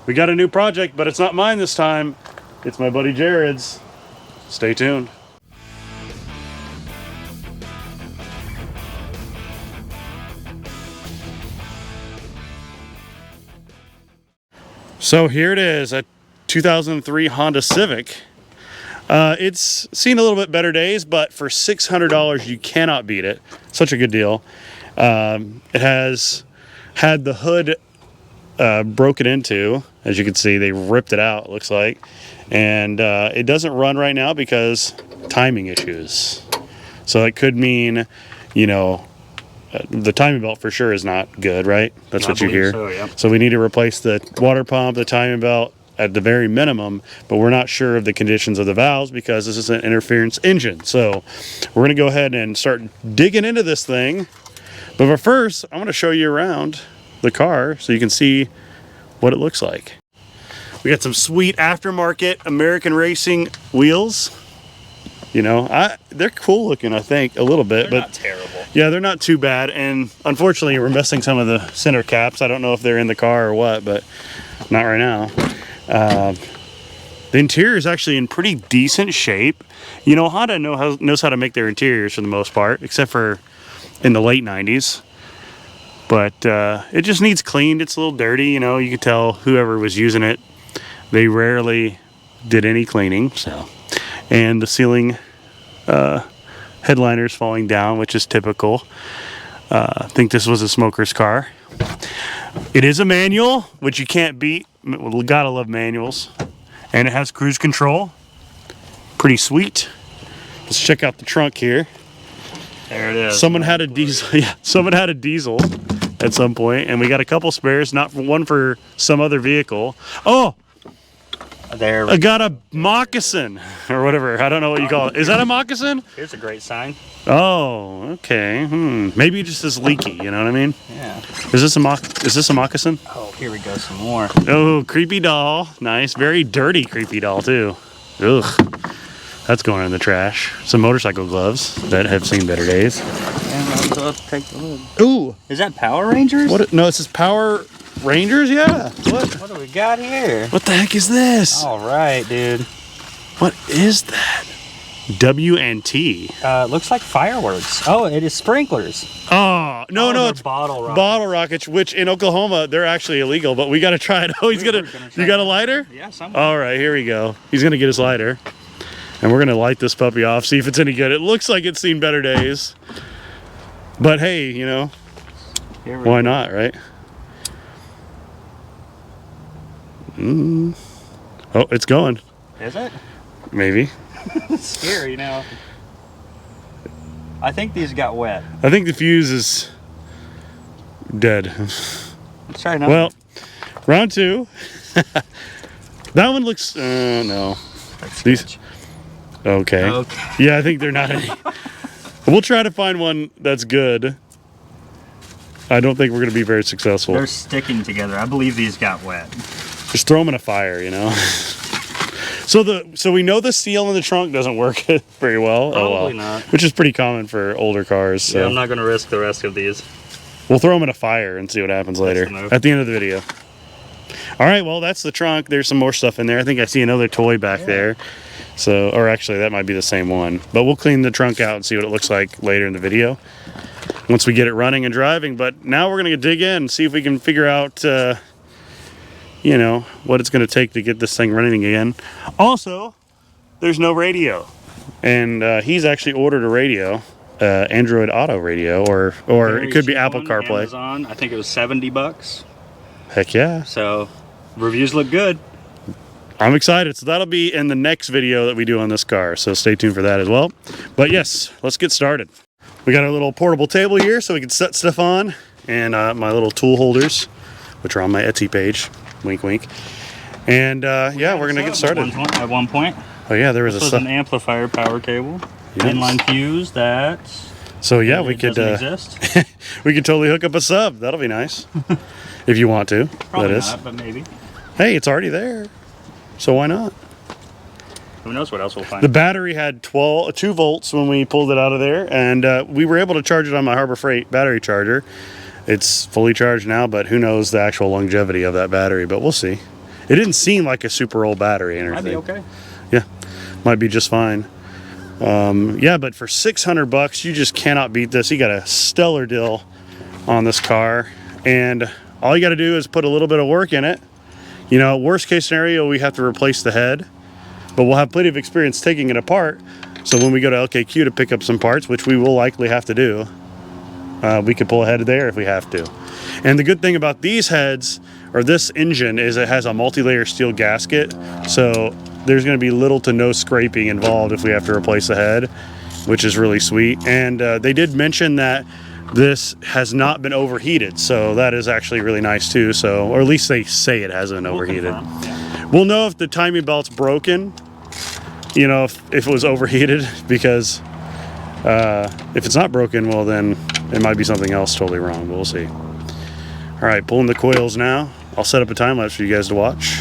We got a new project, but it's not mine this time. It's my buddy Jared's. Stay tuned. So here it is, a 2003 Honda Civic. It's seen a little bit better days, but for $600 you cannot beat it. Such a good deal. It has had the hood broken into. As you can see, they ripped it out, it looks like. And it doesn't run right now because timing issues. So it could mean, you know, the timing belt for sure is not good, right? That's what you hear. So, yeah. So we need to replace the water pump, the timing belt at the very minimum, but we're not sure of the conditions of the valves because this is an interference engine. So we're going to go ahead and start digging into this thing. But first, I want to show you around the car so you can see what it looks like. We got some sweet aftermarket American Racing wheels. You know, they're cool looking, I think, a little bit. They're not terrible. Yeah, they're not too bad. And unfortunately, we're missing some of the center caps. I don't know if they're in the car or what, but not right now. The interior is actually in pretty decent shape. You know, Honda knows how to make their interiors for the most part, except for in the late 90s. But it just needs cleaned. It's a little dirty, you know. You can tell whoever was using it, they rarely did any cleaning. So, and the ceiling headliners falling down, which is typical. I think this was a smoker's car. It is a manual, which you can't beat. Gotta love manuals. And it has cruise control. Pretty sweet. Let's check out the trunk here. There it is. Someone had a diesel. Yeah, someone had a diesel at some point, and we got a couple spares. Not for one for some other vehicle. Oh, there. I got a moccasin or whatever. I don't know what you call it. Is that a moccasin? Here's a great sign. Oh, okay. Maybe it just is leaky. You know what I mean? Yeah. Is this a moccasin? Oh, here we go. Some more. Oh, creepy doll. Nice. Very dirty creepy doll too. Ugh. That's going in the trash. Some motorcycle gloves that have seen better days. And let's take a look. Ooh. Is that Power Rangers? What? No, it says Power Rangers? Yeah. What do we got here? What the heck is this? All right, dude. What is that? W&T. Looks like fireworks. Oh, it is sprinklers. Oh, no, it's bottle rockets. Bottle rockets, which in Oklahoma, they're actually illegal, but we got to try it. Oh, you got a lighter? Yeah, somewhere. All right, here we go. He's going to get his lighter. And we're going to light this puppy off, see if it's any good. It looks like it's seen better days. But hey, you know, why not, right? Oh, it's going. Is it? Maybe. It's scary now. I think these got wet. I think the fuse is dead. Let's try another. Well, round two. That one looks, no. These. Okay. Yeah, I think they're not any. We'll try to find one that's good. I don't think we're going to be very successful. They're sticking together. I believe these got wet. Just throw them in a fire, you know. So we know the seal in the trunk doesn't work very well. Probably not. Which is pretty common for older cars. So. Yeah, I'm not going to risk the rest of these. We'll throw them in a fire and see what happens later at the end of the video. All right, well, that's the trunk. There's some more stuff in there. I think I see another toy back there. So, or actually, that might be the same one. But we'll clean the trunk out and see what it looks like later in the video once we get it running and driving. But now we're going to dig in and see if we can figure out, you know, what it's going to take to get this thing running again. Also, there's no radio. And he's actually ordered a radio, Android Auto radio, or it could be Apple CarPlay. Amazon. I think it was $70. Heck yeah. So, reviews look good. I'm excited. So that'll be in the next video that we do on this car. So stay tuned for that as well. But yes, let's get started. We got our little portable table here so we can set stuff on. And my little tool holders, which are on my Etsy page. Wink, wink. And yeah, we're going to get started. At one point. Oh yeah, there was an amplifier power cable. Yes. Inline fuse that. So yeah, we could we could totally hook up a sub. That'll be nice. If you want to. Probably that is. Not, but maybe. Hey, it's already there. So why not? Who knows what else we'll find. The battery had 2 volts when we pulled it out of there, and we were able to charge it on my Harbor Freight battery charger. It's fully charged now, but who knows the actual longevity of that battery, but we'll see. It didn't seem like a super old battery or Might anything. be okay. Yeah, might be just fine. Yeah, but for $600, you just cannot beat this. You got a stellar deal on this car, and all you got to do is put a little bit of work in it. You know, worst case scenario, we have to replace the head, but we'll have plenty of experience taking it apart. So when we go to LKQ to pick up some parts, which we will likely have to do, we could pull a head there if we have to. And the good thing about these heads, or this engine, is it has a multi-layer steel gasket. So there's going to be little to no scraping involved if we have to replace the head, which is really sweet. And they did mention that this has not been overheated, so that is actually really nice too. So, or at least they say it hasn't been overheated. Yeah. We'll know if the timing belt's broken, you know, if it was overheated, because if it's not broken, well then it might be something else totally wrong, but we'll see. All right, pulling the coils now. I'll set up a time lapse for you guys to watch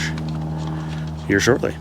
here shortly.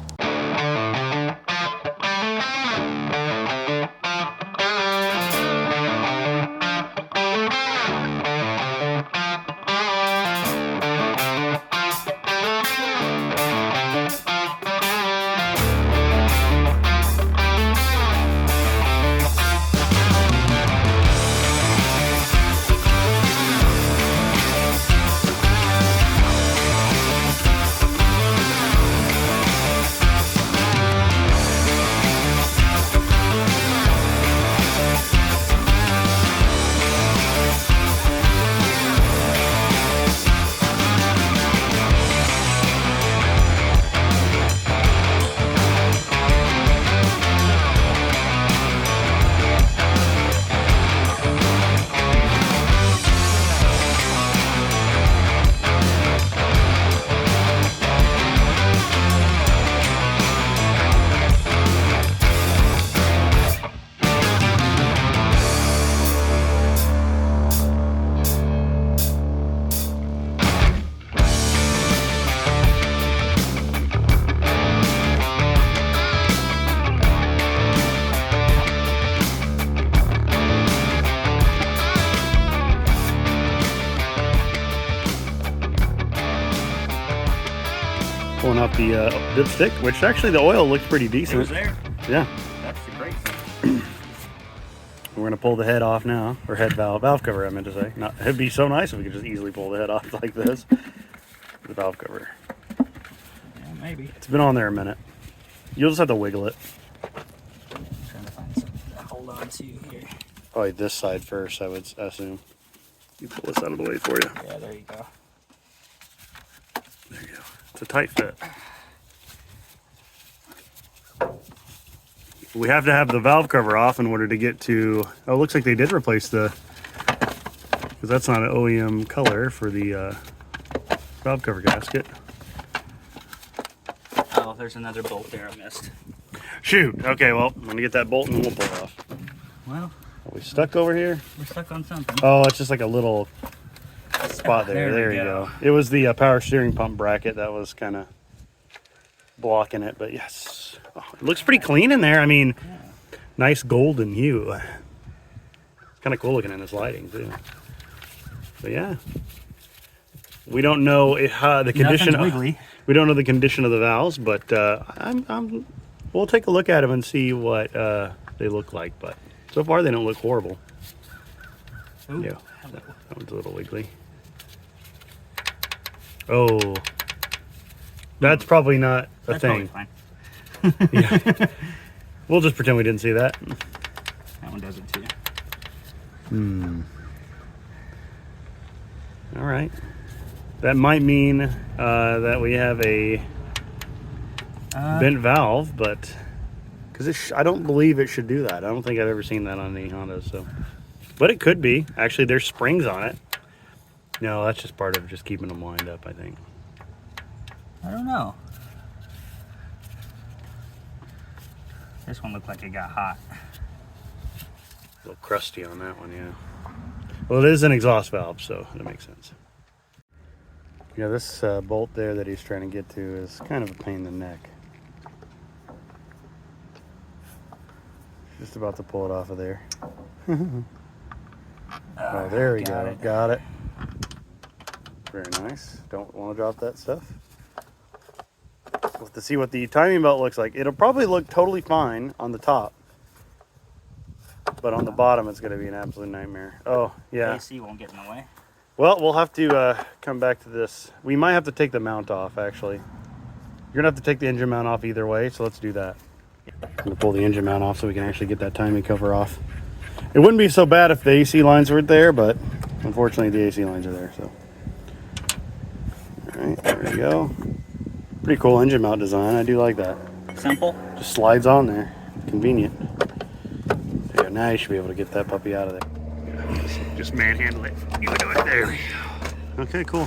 Pulling out the dipstick, which actually the oil looks pretty It decent. was there. Yeah. That's the great thing. We're gonna pull the head off now, or head valve cover, I meant to say. Not, it'd be so nice if we could just easily pull the head off like this. The valve cover. Yeah, maybe. It's been on there a minute. You'll just have to wiggle it. I'm trying to find something to hold on to here. Probably this side first, I would assume. You pull this out of the way for you. Yeah, there you go. There you go. It's a tight fit. We have to have the valve cover off in order to get to. Oh, it looks like they did replace the. Because that's not an OEM color for the valve cover gasket. Oh, there's another bolt there I missed. Shoot. Okay, well, I'm gonna get that bolt and then we'll pull it off. Well, Are we stuck over here? we're stuck on something. Oh, it's just like a little spot there. There we you go. go. It was the power steering pump bracket that was kind of blocking it, but yes. Oh, it looks pretty clean in there. I mean, nice golden hue. It's kind of cool looking in this lighting too. But yeah, we don't know the condition. Nothing's wiggly. We don't know the condition of the valves, but we'll take a look at them and see what they look like. But so far, they don't look horrible. Ooh, Yeah, that one's a little wiggly. Oh, that's probably not a that's thing. probably fine. Yeah. We'll just pretend we didn't see that. That one does it too. All right. That might mean that we have a bent valve, but because I don't believe it should do that. I don't think I've ever seen that on any Hondas. So, but it could be. Actually, there's springs on it. No, that's just part of just keeping them lined up, I think. I don't know. This one looked like it got hot. A little crusty on that one, yeah. Well, it is an exhaust valve, so that makes sense. Yeah, this bolt there that he's trying to get to is kind of a pain in the neck. Just about to pull it off of there. Oh, there we go. Got it. Very nice. Don't want to drop that stuff. to see what the timing belt looks like. It'll probably look totally fine on the top, but on the bottom it's going to be an absolute nightmare. Oh, yeah. AC won't get in the way. Well, we'll have to come back to this. We might have to take the mount off, actually. You're going to have to take the engine mount off either way, so let's do that. I'm going to pull the engine mount off so we can actually get that timing cover off. It wouldn't be so bad if the AC lines weren't there, but unfortunately the AC lines are there, so. All right, there we go. Pretty cool engine mount design. I do like that. Simple. Just slides on there. Convenient. There you go. Now you should be able to get that puppy out of there. Just manhandle it. You can do it. There we go. Okay, cool.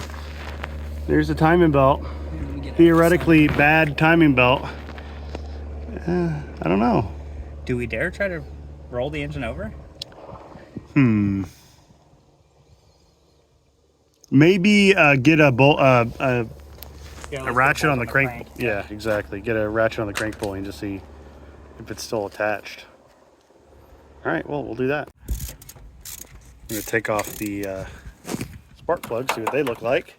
There's the timing belt. Theoretically bad timing belt. I don't know. Do we dare try to roll the engine over? Maybe get a bolt, a Yeah, ratchet on the crank. Yeah, exactly. Get a ratchet on the crank pulley and just see if it's still attached. All right, well, we'll do that. I'm gonna take off the spark plugs, see what they look like.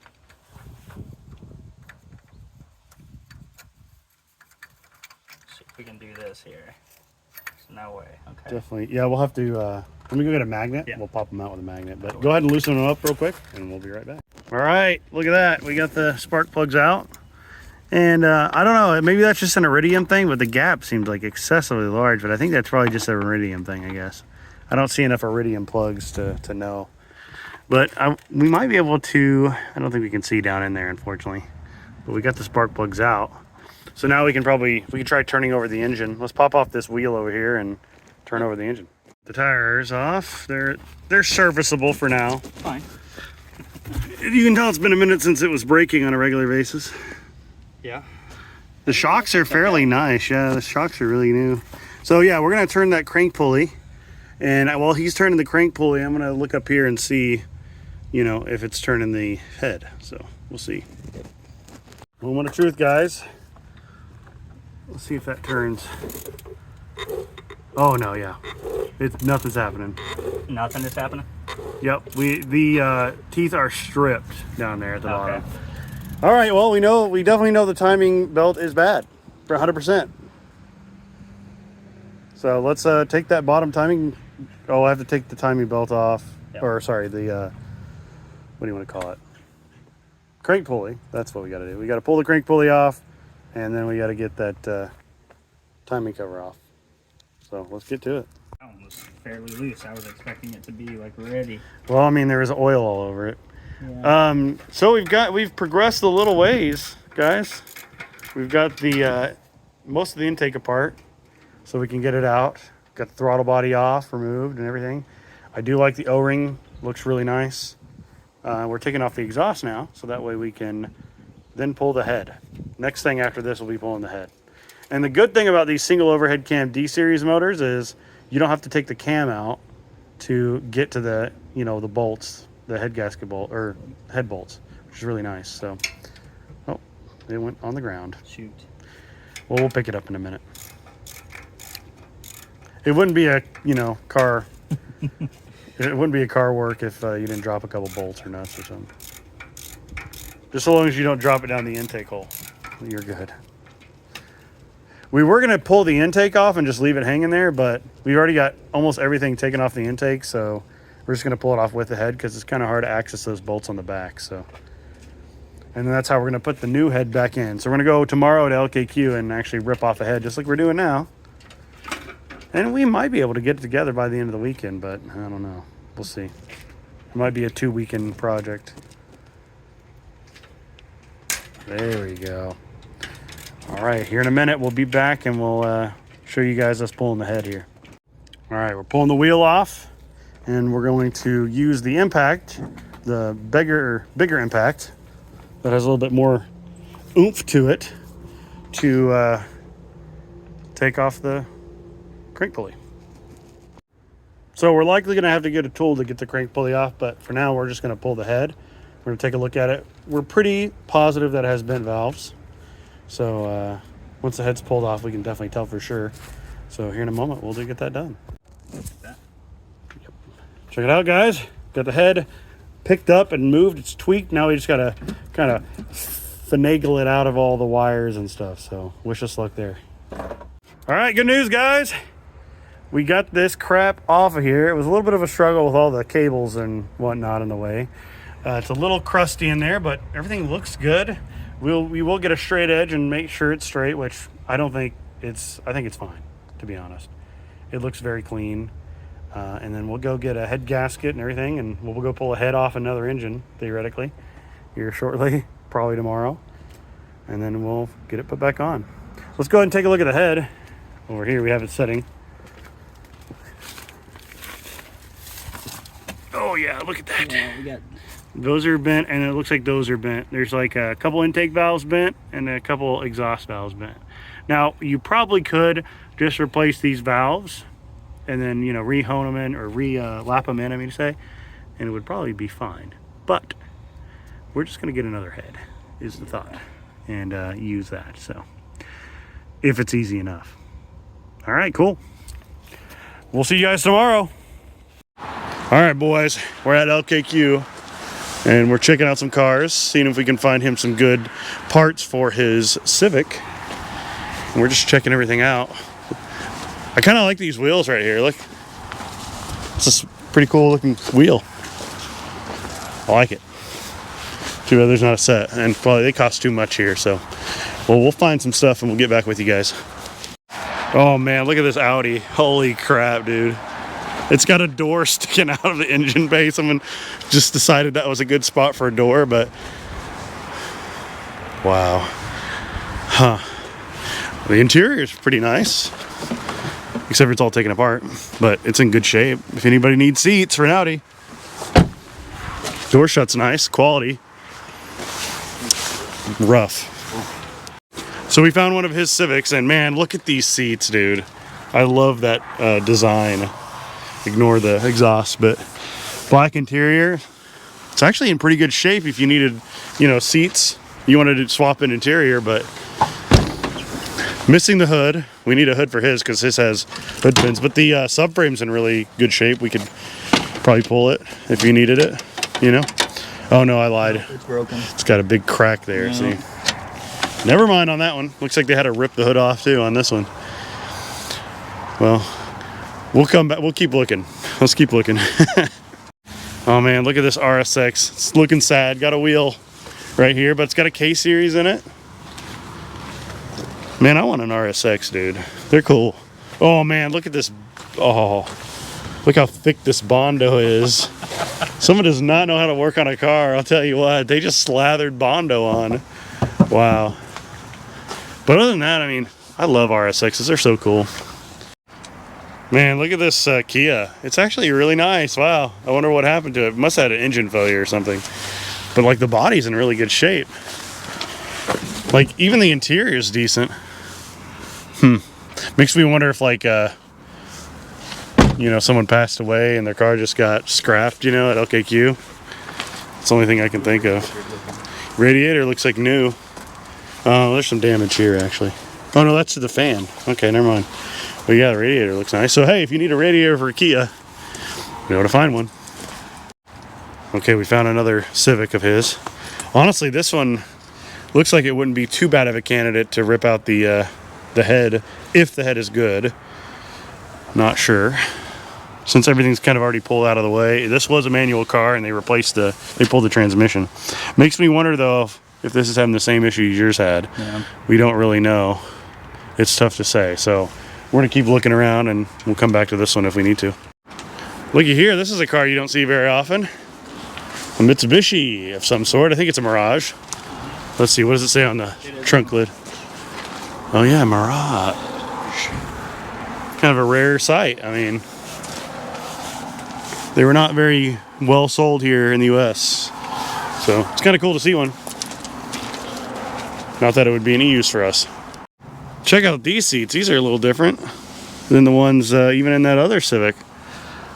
See if we can do this here. There's no way. Okay. Definitely. Yeah, we'll have to, let me go get a magnet. Yeah. We'll pop them out with a magnet, but go ahead and loosen them up real quick and we'll be right back. All right, look at that. We got the spark plugs out. And I don't know, maybe that's just an iridium thing, but the gap seems like excessively large, but I think that's probably just an iridium thing, I guess. I don't see enough iridium plugs to know. But we might be able to, I don't think we can see down in there, unfortunately. But we got the spark plugs out. So now we can try turning over the engine. Let's pop off this wheel over here and turn over the engine. The tires off. They're serviceable for now. Fine. You can tell it's been a minute since it was braking on a regular basis. Yeah. The shocks are fairly nice. Yeah, the shocks are really new. So yeah, we're gonna turn that crank pulley. And while he's turning the crank pulley, I'm gonna look up here and see, you know, if it's turning the head. So we'll see. Moment of truth, guys. Let's see if that turns. Oh no, yeah. Nothing's happening. Nothing is happening? Yep, the teeth are stripped down there at the bottom. All right, well, we definitely know the timing belt is bad for 100%. So let's take that bottom timing. Oh, I have to take the timing belt off. Yep. Or sorry, the what do you want to call it? Crank pulley. That's what we got to do. We got to pull the crank pulley off, and then we got to get that timing cover off. So let's get to it. That one was fairly loose. I was expecting it to be like ready. Well, I mean, there was oil all over it. Yeah. So we've progressed a little ways, guys. We've got the most of the intake apart, so we can get it out. Got the throttle body off, removed, and everything. I do like the O-ring. Looks really nice. We're taking off the exhaust now, so that way we can then pull the head. Next thing after this will be pulling the head. And the good thing about these single overhead cam D-series motors is you don't have to take the cam out to get to the, you know, the bolts. The head gasket bolt or head bolts, which is really nice. So, oh, it went on the ground. Shoot. Well, we'll pick it up in a minute. It wouldn't be a, you know, car. It wouldn't be a car work if you didn't drop a couple bolts or nuts or something. Just so long as you don't drop it down the intake hole, you're good. We were gonna pull the intake off and just leave it hanging there, but we already got almost everything taken off the intake, so we're just going to pull it off with the head because it's kind of hard to access those bolts on the back. So, and then that's how we're going to put the new head back in. So we're going to go tomorrow to LKQ and actually rip off the head just like we're doing now. And we might be able to get it together by the end of the weekend, but I don't know. We'll see. It might be a 2-weekend project. There we go. All right, here in a minute we'll be back and we'll show you guys us pulling the head here. All right, we're pulling the wheel off. And we're going to use the impact, the bigger impact that has a little bit more oomph to it to take off the crank pulley. So we're likely going to have to get a tool to get the crank pulley off, but for now we're just going to pull the head. We're going to take a look at it. We're pretty positive that it has bent valves. So once the head's pulled off, we can definitely tell for sure. So here in a moment, we'll get that done. Check it out, guys. Got the head picked up and moved. It's tweaked. Now we just got to kind of finagle it out of all the wires and stuff. So wish us luck there. All right, good news, guys. We got this crap off of here. It was a little bit of a struggle with all the cables and whatnot in the way. It's a little crusty in there, but everything looks good. We will get a straight edge and make sure it's straight, which I think it's fine, to be honest. It looks very clean. And then we'll go get a head gasket and everything, and we'll go pull a head off another engine, theoretically, here shortly, probably tomorrow. And then we'll get it put back on. Let's go ahead and take a look at the head. Over here we have it setting. Oh yeah, look at that. Yeah, those are bent, and it looks like those are bent. There's like a couple intake valves bent and a couple exhaust valves bent. Now, you probably could just replace these valves and then, you know, re-hone them in, or lap them in, I mean to say, and it would probably be fine. But we're just gonna get another head, is the thought, and use that, so, if it's easy enough. All right, cool. We'll see you guys tomorrow. All right, boys, we're at LKQ and we're checking out some cars, seeing if we can find him some good parts for his Civic. And we're just checking everything out. I kind of like these wheels right here. Look, it's a pretty cool looking wheel. I like it. Too bad there's not a set, and probably they cost too much here. So, well, we'll find some stuff and we'll get back with you guys. Oh man, look at this Audi. Holy crap, dude. It's got a door sticking out of the engine bay. Someone just decided that was a good spot for a door, but wow. Huh. The interior is pretty nice, except for it's all taken apart, but it's in good shape. If anybody needs seats for an Audi, door shut's nice, quality. Rough. So we found one of his Civics, and man, look at these seats, dude. I love that design. Ignore the exhaust, but black interior. It's actually in pretty good shape if you needed, you know, seats. You wanted to swap an interior, but missing the hood. We need a hood for his because his has hood pins, but the subframe's in really good shape. We could probably pull it if you needed it, you know? Oh no, I lied. It's broken. It's got a big crack there, see? Never mind on that one. Looks like they had to rip the hood off too on this one. Well, we'll come back. We'll keep looking. Let's keep looking. Oh man, look at this RSX. It's looking sad. Got a wheel right here, but it's got a K-series in it. Man, I want an RSX, dude. They're cool. Oh man, look at this. Oh, look how thick this Bondo is. Someone does not know how to work on a car. I'll tell you what. They just slathered Bondo on. Wow. But other than that, I mean, I love RSXs. They're so cool. Man, look at this Kia. It's actually really nice. Wow. I wonder what happened to it. Must have had an engine failure or something. But like the body's in really good shape. Like even the interior is decent. Makes me wonder if like you know, someone passed away and their car just got scrapped, you know, at LKQ. It's the only thing I can think of. Radiator looks like new. Oh, there's some damage here actually. Oh no, that's to the fan. Okay, never mind. But yeah, the radiator looks nice. So hey, if you need a radiator for a Kia, you know where to find one. Okay, we found another Civic of his. Honestly, this one looks like it wouldn't be too bad of a candidate to rip out the head, if the head is good. Not sure. Since everything's kind of already pulled out of the way. This was a manual car and they pulled the transmission. Makes me wonder though if this is having the same issues yours had. Yeah. We don't really know. It's tough to say. So we're gonna keep looking around and we'll come back to this one if we need to. Looky here, this is a car you don't see very often. A Mitsubishi of some sort. I think it's a Mirage. Let's see, what does it say on the trunk lid? Oh yeah, Mirage. Kind of a rare sight. I mean, they were not very well sold here in the US. So it's kind of cool to see one. Not that it would be any use for us. Check out these seats. These are a little different than the ones even in that other Civic.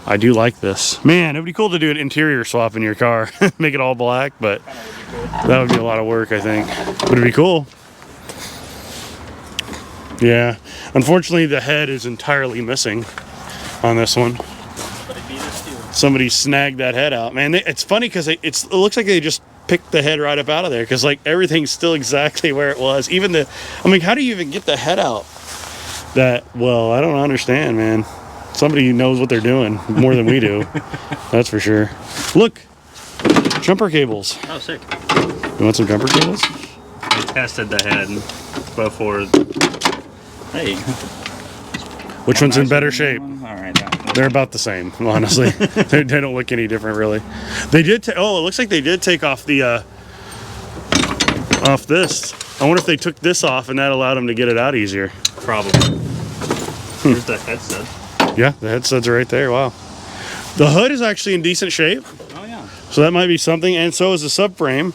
I do like this. Man, it would be cool to do an interior swap in your car. Make it all black, but that would be a lot of work, I think. Would it be cool? Yeah. Unfortunately, the head is entirely missing on this one. Somebody snagged that head out. Man, it's funny because it looks like they just pick the head right up out of there, because like everything's still exactly where it was. Even the, I mean, how do you even get the head out? That, well, I don't understand, man. Somebody knows what they're doing more than we do. That's for sure. Look, jumper cables. Oh, sick. You want some jumper cables? We tested the head before. Hey. Which one's in better shape? All right. They're about the same, honestly. they don't look any different, really. They did. Oh, it looks like they did take off the off this. I wonder if they took this off and that allowed them to get it out easier. Probably. Here's the headset. Yeah, the headset's right there. Wow. The hood is actually in decent shape. Oh yeah. So that might be something, and so is the subframe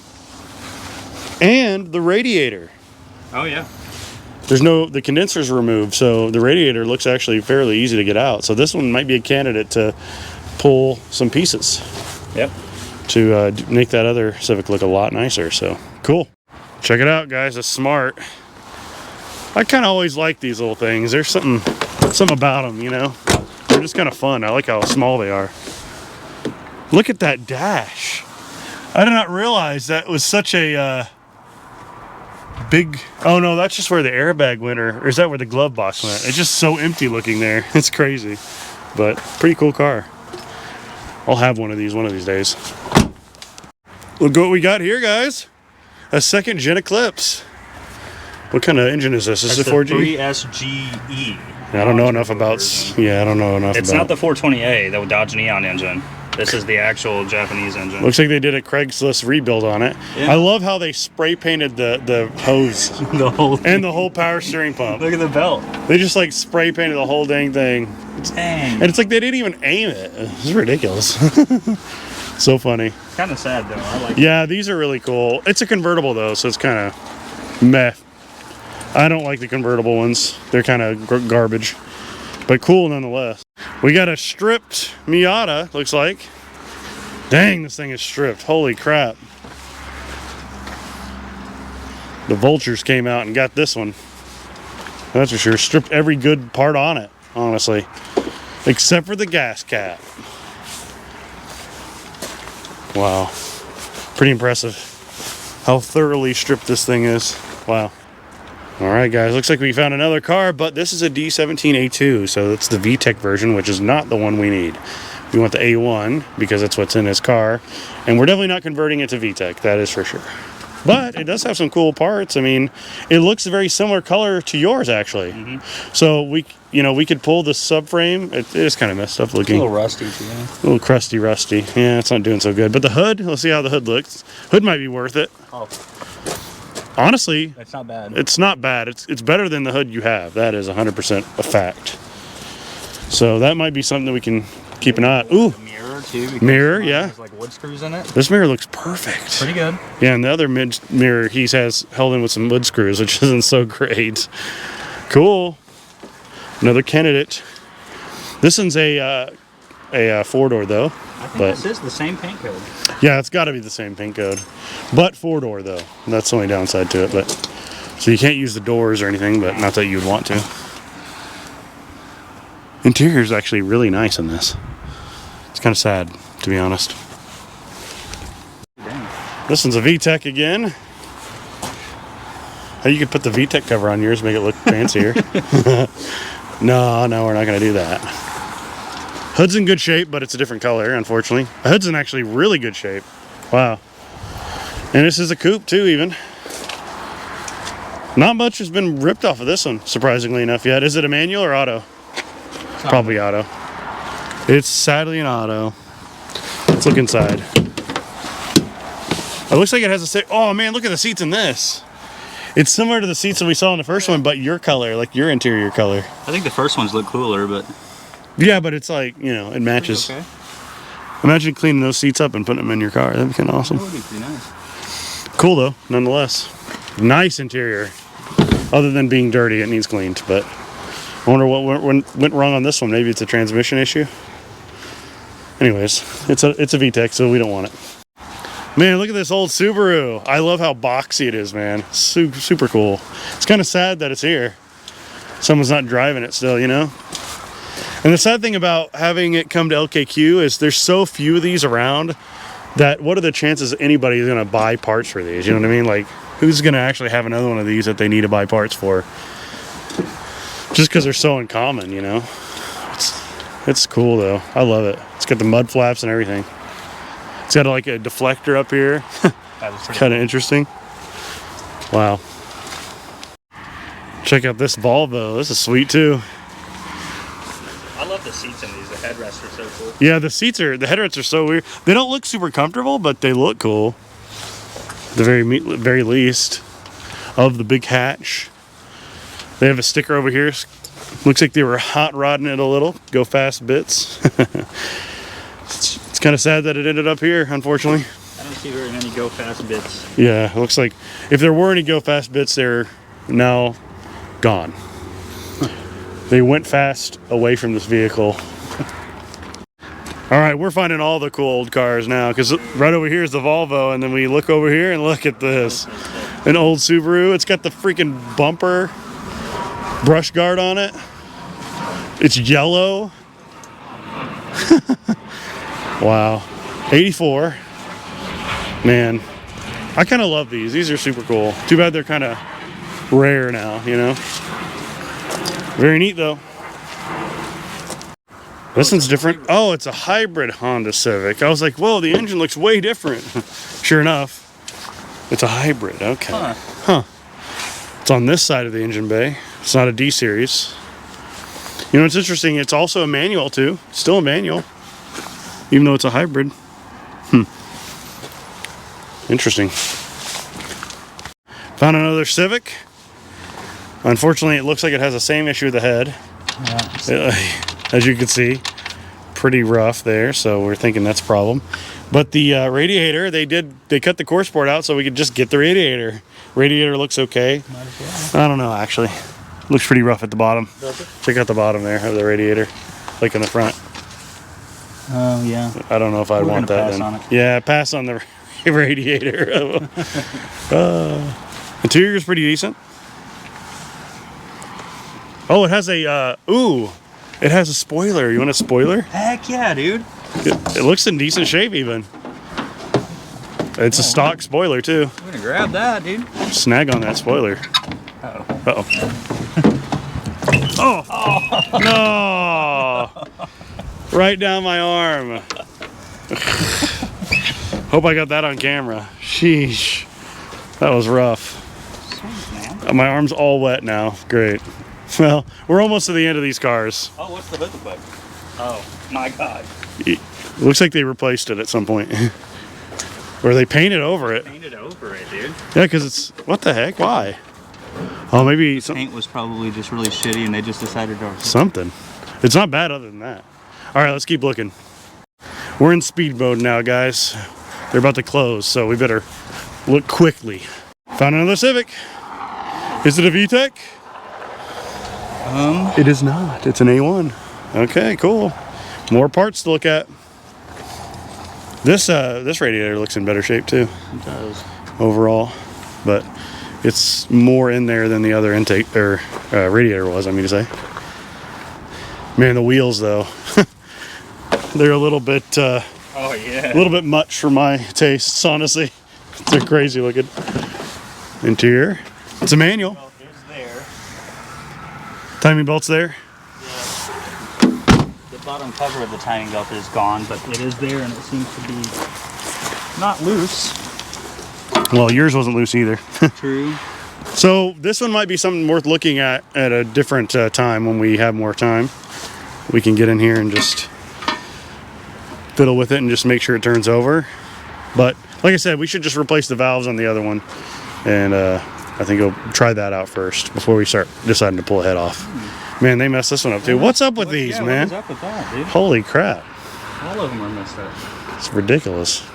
and the radiator. Oh yeah. There's the condenser's removed, so the radiator looks actually fairly easy to get out. So this one might be a candidate to pull some pieces. Yep. To make that other Civic look a lot nicer. So cool. Check it out, guys. It's smart. I kind of always like these little things. There's something about them, you know. They're just kind of fun. I like how small they are. Look at that dash. I did not realize that was such a big. Oh no, that's just where the airbag went, or is that where the glove box went? It's just so empty looking there. It's crazy, but pretty cool car. I'll have one of these days. Look what we got here, guys. A second gen Eclipse. What kind of engine is this? Is it 4G? 3SGE. I don't know enough about. Yeah, I don't know enough. It's not the 420A, the Dodge Neon engine. This is the actual Japanese engine. Looks like they did a Craigslist rebuild on it. Yeah. I love how they spray painted the hose the whole and the whole power steering pump. Look at the belt. They just like spray painted the whole dang thing. Dang. And it's like they didn't even aim it. It's ridiculous. So funny. Kind of sad though. I like. Yeah, these are really cool. It's a convertible though, so it's kind of meh. I don't like the convertible ones. They're kind of garbage, but cool nonetheless. We got a stripped Miata, looks like. Dang, this thing is stripped. Holy crap. The vultures came out and got this one. That's for sure. Stripped every good part on it, honestly. Except for the gas cap. Wow. Pretty impressive how thoroughly stripped this thing is. Wow. Alright guys, looks like we found another car, but this is a D17A2, so it's the VTEC version, which is not the one we need. We want the A1 because that's what's in this car, and we're definitely not converting it to VTEC, that is for sure. But it does have some cool parts. I mean, it looks a very similar color to yours actually. Mm-hmm. So we could pull the subframe. It is kind of messed up looking. It's a little rusty too. A little crusty, rusty. Yeah, it's not doing so good. But the hood, let's see how the hood looks. Hood might be worth it. Oh. Honestly, it's not bad. It's not bad. It's better than the hood you have. That is 100% a fact. So that might be something that we can keep an eye on. Ooh. Mirror too. Mirror, yeah. There's like wood screws in it. This mirror looks perfect. Pretty good. Yeah, and the other mirror he has held in with some wood screws, which isn't so great. Cool. Another candidate. This one's a 4-door though. I think this is the same paint code. Yeah, it's got to be the same paint code, but 4-door though. That's the only downside to it. But so you can't use the doors or anything, but not that you'd want to. Interior is actually really nice in this. It's kind of sad, to be honest. Dang. This one's a VTEC again. Hey, you could put the VTEC cover on yours, make it look fancier. No, we're not going to do that. Hood's in good shape, but it's a different color, unfortunately. The hood's in actually really good shape. Wow. And this is a coupe, too, even. Not much has been ripped off of this one, surprisingly enough, yet. Is it a manual or auto? Probably auto. It's sadly an auto. Let's look inside. It looks like it has a... Oh, man, look at the seats in this. It's similar to the seats that we saw in the first one, but your color, like your interior color. I think the first ones look cooler, but... Yeah, but it's like, it matches. Okay. Imagine cleaning those seats up and putting them in your car. That'd be kind of awesome. That would be pretty nice. Cool, though, nonetheless. Nice interior. Other than being dirty, it needs cleaned, but... I wonder what went wrong on this one. Maybe it's a transmission issue. Anyways, it's a VTEC, so we don't want it. Man, look at this old Subaru. I love how boxy it is, man. Super cool. It's kind of sad that it's here. Someone's not driving it still, And the sad thing about having it come to LKQ is there's so few of these around that what are the chances anybody's going to buy parts for these? You know what I mean? Like, who's going to actually have another one of these that they need to buy parts for? Just because they're so uncommon, you know? It's cool, though. I love it. It's got the mud flaps and everything. It's got like a deflector up here. It's kind of interesting. Wow. Check out this Volvo. This is sweet, too. I love the seats in these. The headrests are so cool. Yeah, the headrests are so weird. They don't look super comfortable, but they look cool. The very least. Of the big hatch. They have a sticker over here. Looks like they were hot rodding it a little. Go fast bits. It's kind of sad that it ended up here, unfortunately. I don't see very many go fast bits. Yeah, it looks like if there were any go fast bits, they're now gone. They went fast away from this vehicle. All right, we're finding all the cool old cars now, because right over here is the Volvo, and then we look over here and look at this. An old Subaru. It's got the freaking bumper brush guard on it. It's yellow. Wow. 84. Man, I kind of love these. These are super cool. Too bad they're kind of rare now, you know? Very neat, though. This one's different. Oh, it's a hybrid Honda Civic. I was like, whoa, the engine looks way different. Sure enough, it's a hybrid. Okay. Huh. It's on this side of the engine bay. It's not a D series. You know, it's interesting. It's also a manual, too. Still a manual, even though it's a hybrid. Interesting. Found another Civic. Unfortunately, it looks like it has the same issue with the head. Yeah. As you can see, pretty rough there, so we're thinking that's a problem. But the radiator, they cut the core support out so we could just get the radiator. Radiator looks okay. I don't know, actually. Looks pretty rough at the bottom. Check out the bottom there of the radiator, like in the front. Oh, yeah. I don't know if I'd want that then. On it. Yeah, pass on the radiator. Interior's pretty decent. Oh, it has a, it has a spoiler. You want a spoiler? Heck yeah, dude. It looks in decent shape even. It's a stock spoiler too. I'm gonna grab that, dude. Snag on that spoiler. Uh-oh. Oh! No! Right down my arm. Hope I got that on camera. Sheesh. That was rough. Sweet, man. My arm's all wet now. Great. Well, we're almost to the end of these cars. Oh, what's the hood look like? Oh, my God. It looks like they replaced it at some point. Or they painted over it. Painted over it, dude. Yeah, because it's... What the heck? Why? Oh, maybe... Paint was probably just really shitty and they just decided to... Something. It's not bad other than that. All right, let's keep looking. We're in speed mode now, guys. They're about to close, so we better look quickly. Found another Civic. Is it a VTEC? It is not. It's an A1. Okay, cool. More parts to look at. This radiator looks in better shape too. It does. Overall, but it's more in there than the other intake or radiator was. I mean to say. Man, the wheels though, they're a little bit. Oh yeah. A little bit much for my tastes, honestly. They're crazy looking. Interior. It's a manual. Well, it's there. Timing belt's there. The bottom cover of the timing belt is gone, but it is there and it seems to be not loose. Well, yours wasn't loose either. True. So this one might be something worth looking at a different time when we have more time. We can get in here and just fiddle with it and just make sure it turns over. But like I said, we should just replace the valves on the other one. And I think we'll try that out first before we start deciding to pull a head off. Man, they messed this one up too. What's up with these, man? What's up with that, dude? Holy crap. All of them are messed up. It's ridiculous.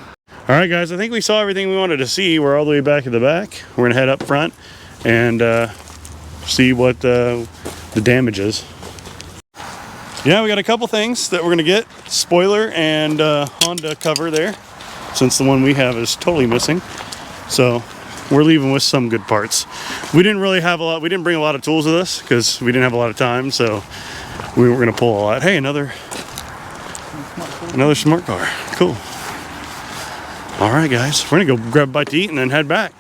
All right, guys, I think we saw everything we wanted to see. We're all the way back at the back. We're gonna head up front and see what the damage is. Yeah, we got a couple things that we're gonna get. Spoiler and Honda cover there, since the one we have is totally missing. So we're leaving with some good parts. We didn't really have a lot. We didn't bring a lot of tools with us because we didn't have a lot of time. So we were gonna pull a lot. Hey, another smart car. Cool. All right, guys, we're gonna go grab a bite to eat and then head back.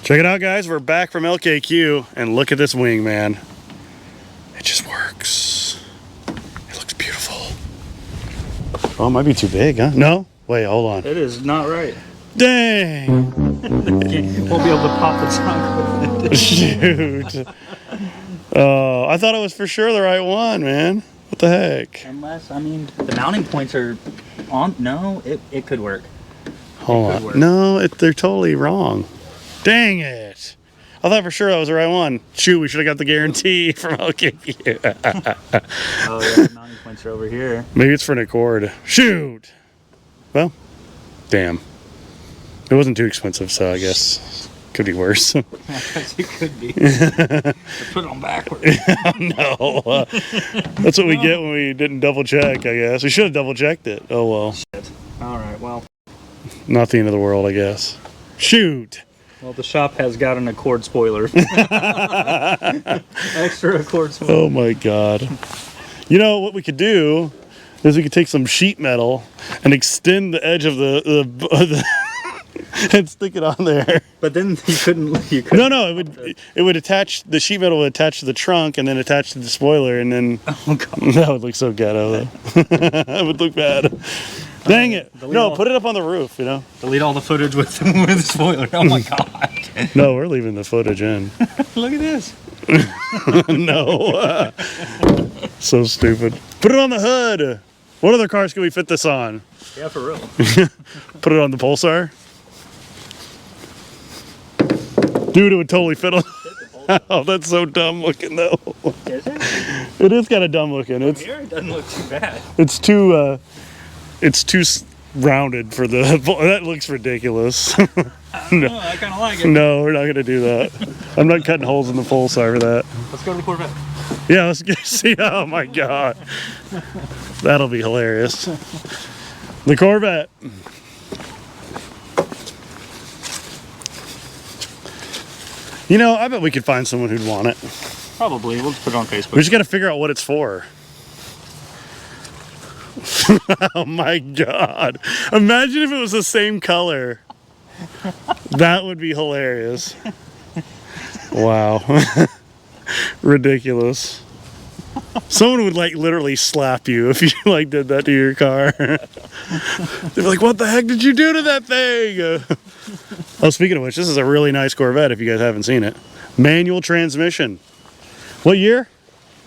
Check it out, guys. We're back from LKQ, and look at this wing, man. It just works. It looks beautiful. Oh, it might be too big, huh? No? Wait, hold on. It is not right. Dang! Won't be able to pop the trunk with it. Shoot. Oh, I thought it was for sure the right one, man. What the heck? Unless, I mean, the mounting points are on. No, it could work. Hold on. No, they're totally wrong. Dang it. I thought for sure that was the right one. Shoot, we should have got the guarantee from LKQ. Oh, yeah, the mounting points are over here. Maybe it's for an Accord. Shoot. Well, damn. It wasn't too expensive, so I guess could be worse. I guess it could be. Put it on backwards. No. That's what we get when we didn't double check, I guess. We should have double checked it. Oh, well. Shit. All right, well. Not the end of the world, I guess. Shoot. Well, the shop has got an Accord spoiler. Extra Accord spoiler. Oh my God. You know what we could do is we could take some sheet metal and extend the edge of the and stick it on there. But then you couldn't. No, it would attach, the sheet metal would attach to the trunk and then attach to the spoiler, and then Oh God. that would look so ghetto. It would look bad. Dang it. No, put it up on the roof, you know. Delete all the footage with the spoiler. Oh my God. No, we're leaving the footage in. Look at this. No. So stupid. Put it on the hood. What other cars can we fit this on? Yeah, for real. Put it on the Pulsar. Dude, it would totally fit on. Oh, that's so dumb looking though. Is it? It is kind of dumb looking. Here it doesn't look too bad. It's too rounded for the. That looks ridiculous. No, I kind of like it. No, we're not gonna do that. I'm not cutting holes in the Pulsar for that. Let's go to the Corvette. Yeah, let's get see. Oh my God, that'll be hilarious. The Corvette. You know, I bet we could find someone who'd want it. Probably. We'll just put it on Facebook. We just got to figure out what it's for. Oh my God. Imagine if it was the same color. That would be hilarious. Wow. Ridiculous. Someone would like literally slap you if you like did that to your car. They'd be like, what the heck did you do to that thing? Oh, speaking of which, this is a really nice Corvette if you guys haven't seen it. Manual transmission. What year?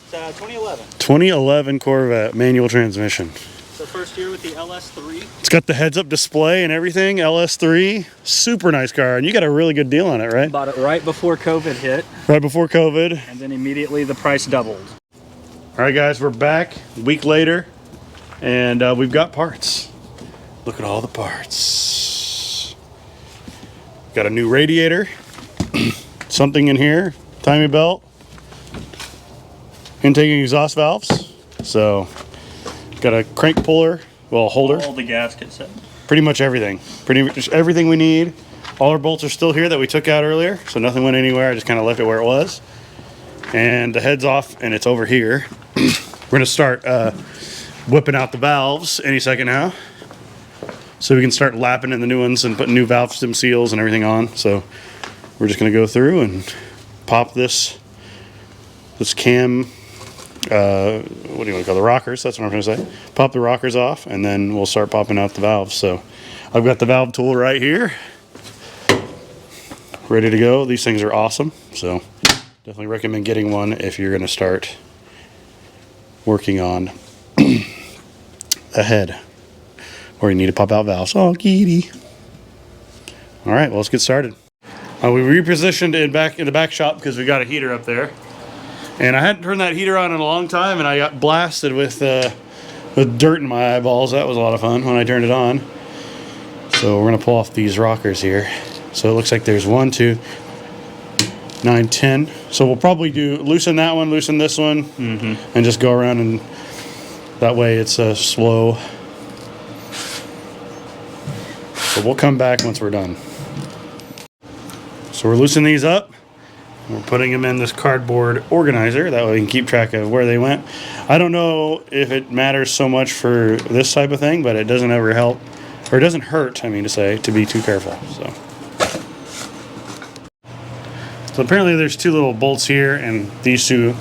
It's 2011. 2011 Corvette, manual transmission. It's the first year with the LS3. It's got the heads-up display and everything, LS3. Super nice car, and you got a really good deal on it, right? Bought it right before COVID hit. Right before COVID. And then immediately the price doubled. All right, guys, we're back a week later, and we've got parts. Look at all the parts. Got a new radiator, something in here, timing belt, intake and exhaust valves. So, got a crank puller, well, holder. All the gaskets set. Pretty much everything. Pretty much everything we need. All our bolts are still here that we took out earlier, so nothing went anywhere. I just kind of left it where it was. And the head's off, and it's over here. We're gonna start whipping out the valves any second now, so we can start lapping in the new ones and putting new valve stem seals and everything on. So we're just gonna go through and pop this cam. What do you want to call the rockers? That's what I'm gonna say. Pop the rockers off, and then we'll start popping out the valves. So I've got the valve tool right here, ready to go. These things are awesome. So definitely recommend getting one if you're gonna start working on a head, or you need to pop out valves. Oh, giddy. All right, well, let's get started. We repositioned in the back shop because we got a heater up there, and I hadn't turned that heater on in a long time, and I got blasted with dirt in my eyeballs. That was a lot of fun when I turned it on. So we're gonna pull off these rockers here. So it looks like there's 1, 2, 9, 10. So we'll probably loosen that one, loosen this one, and just go around, and that way it's slow. But we'll come back once we're done. So we're loosening these up. We're putting them in this cardboard organizer. That way we can keep track of where they went. I don't know if it matters so much for this type of thing, but it doesn't ever help or it doesn't hurt, I mean to say, to be too careful. So apparently there's two little bolts here, and these two,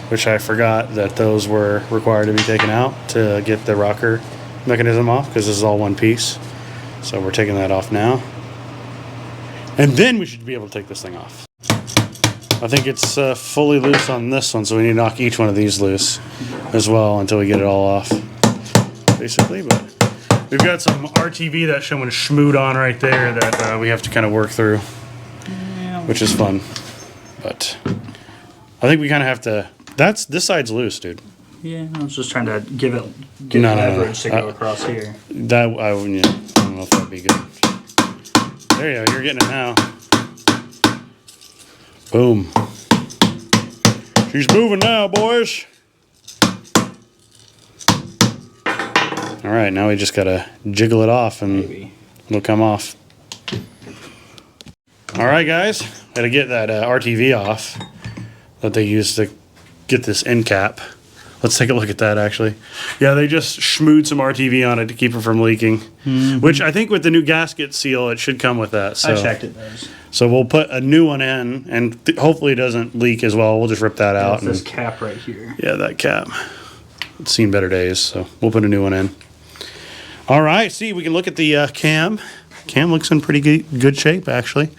which I forgot that those were required to be taken out to get the rocker mechanism off, because this is all one piece. So we're taking that off now. And then we should be able to take this thing off. I think it's fully loose on this one, so we need to knock each one of these loose as well until we get it all off, basically. But we've got some RTV that's showing schmood on right there that we have to kind of work through, which is fun. But I think we kind of have to. This side's loose, dude. Yeah, I was just trying to give it leverage to go across here. I don't know if that'd be good. There you go. You're getting it now. Boom. She's moving now, boys. All right, now we just gotta jiggle it off and it'll come off. All right, guys, gotta get that RTV off that they use to get this end cap. Let's take a look at that, actually. Yeah, they just schmooed some RTV on it to keep it from leaking, which I think with the new gasket seal, it should come with that. So. I checked it, does. So we'll put a new one in, and hopefully it doesn't leak as well. We'll just rip that out. This cap right here. Yeah, that cap. It's seen better days, so we'll put a new one in. All right, see, we can look at the cam. Cam looks in pretty good shape, actually.